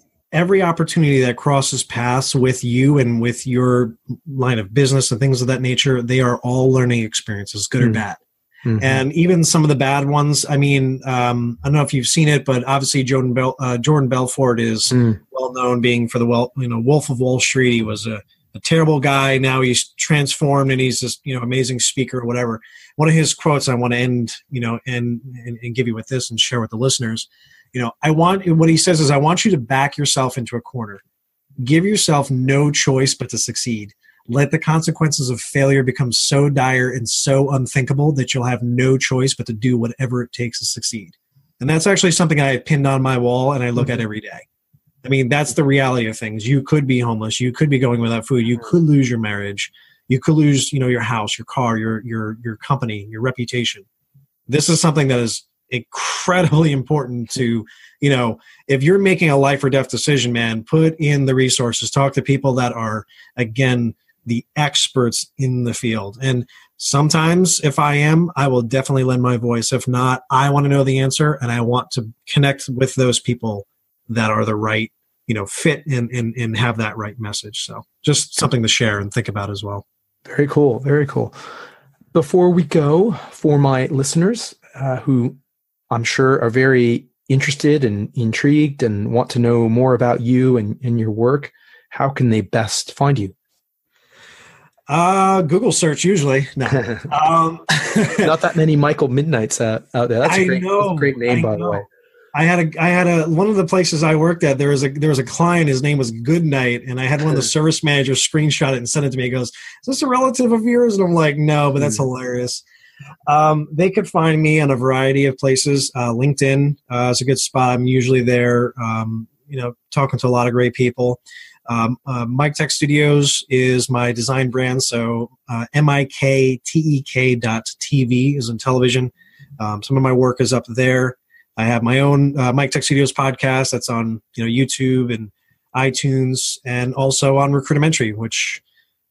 opportunity that crosses paths with you and with your line of business and things of that nature, they are all learning experiences, good or bad. Mm-hmm. And even some of the bad ones, I mean, I don't know if you've seen it, but obviously Jordan Belfort is well known being for the Wolf of Wall Street. He was a terrible guy. Now he's transformed and he's this amazing speaker or whatever. One of his quotes I want to end and give you with this and share with the listeners. What he says is, I want you to back yourself into a corner. Give yourself no choice but to succeed. Let the consequences of failure become so dire and so unthinkable that you'll have no choice but to do whatever it takes to succeed. And that's actually something I have pinned on my wall and I look at every day. I mean, that's the reality of things. You could be homeless. You could be going without food. You could lose your marriage. You could lose, your house, your car, your company, your reputation. This is something that is incredibly important to, if you're making a life or death decision, man, put in the resources, talk to people that are, again, the experts in the field. And sometimes if I will definitely lend my voice. If not, I want to know the answer and I want to connect with those people that are the right, fit and have that right message. So just something to share and think about as well. Very cool. Very cool. Before we go, for my listeners who I'm sure are very interested and intrigued and want to know more about you and your work, how can they best find you? Google search usually. No. Not that many Michael MidKnights out there. That's a great name, by the way. I had one of the places I worked at, there was a client, his name was Goodnight, and I had one of the service managers screenshot it and send it to me. He goes, "Is this a relative of yours?" And I'm like, "No, but that's hilarious." They could find me on a variety of places. LinkedIn is a good spot. I'm usually there, talking to a lot of great people. Mik Tek Studios is my design brand. So MIKTEK.TV is in television. Some of my work is up there. I have my own Mik Tek Studios podcast that's on YouTube and iTunes, and also on Recruitamentary, which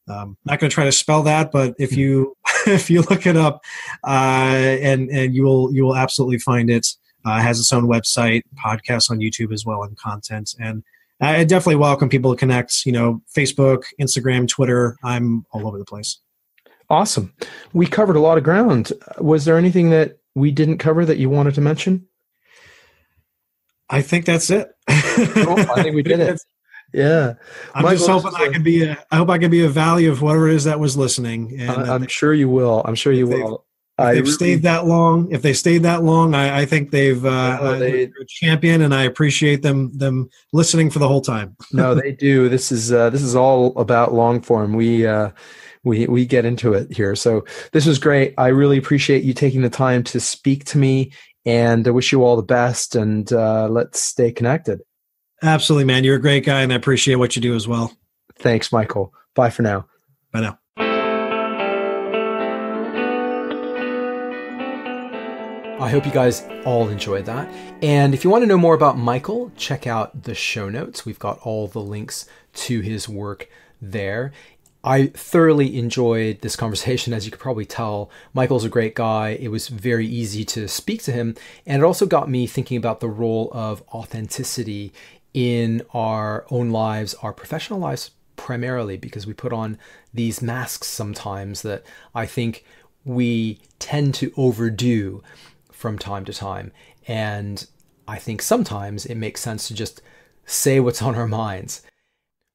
I'm not going to try to spell that, but if you look it up, and you will absolutely find it. It has its own website, podcast on YouTube as well, and content. And I definitely welcome people to connect. Facebook, Instagram, Twitter. I'm all over the place. Awesome. We covered a lot of ground. Was there anything that we didn't cover that you wanted to mention? I think that's it. Cool. I think we did it. Yeah. I'm just hoping I hope I can be of value of whatever it is that was listening. And I'm sure you will. I'm sure you will. If they've stayed that long, I think they're a champion, and I appreciate them listening for the whole time. No, they do. This is all about long form. We get into it here. So this was great. I really appreciate you taking the time to speak to me, and I wish you all the best, and let's stay connected. Absolutely, man. You're a great guy, and I appreciate what you do as well. Thanks, Michael. Bye for now. Bye now. I hope you guys all enjoyed that. And if you want to know more about Michael, check out the show notes. We've got all the links to his work there. I thoroughly enjoyed this conversation. As you could probably tell, Michael's a great guy. It was very easy to speak to him. And it also got me thinking about the role of authenticity in our own lives, our professional lives primarily, because we put on these masks sometimes that I think we tend to overdo from time to time. And I think sometimes it makes sense to just say what's on our minds.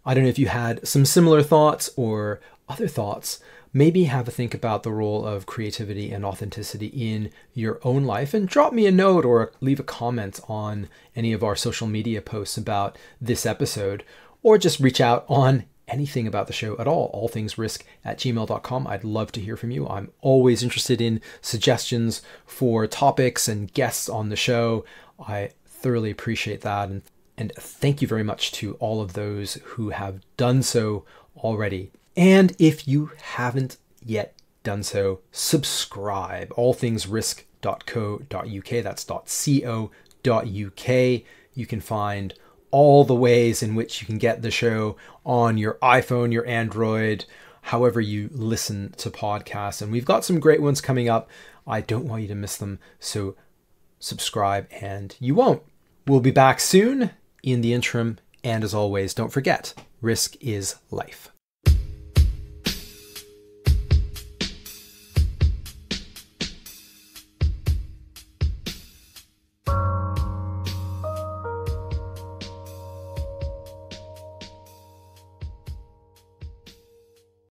I don't know if you had some similar thoughts or other thoughts. Maybe have a think about the role of creativity and authenticity in your own life, and drop me a note or leave a comment on any of our social media posts about this episode, or just reach out on anything about the show at all, allthingsrisk@gmail.com. I'd love to hear from you. I'm always interested in suggestions for topics and guests on the show. I thoroughly appreciate that. And thank you very much to all of those who have done so already. And if you haven't yet done so, subscribe. allthingsrisk.co.uk. That's .co.uk. You can find all the ways in which you can get the show on your iPhone, your Android, however you listen to podcasts. And we've got some great ones coming up. I don't want you to miss them. So subscribe and you won't. We'll be back soon. In the interim, and as always, don't forget, risk is life.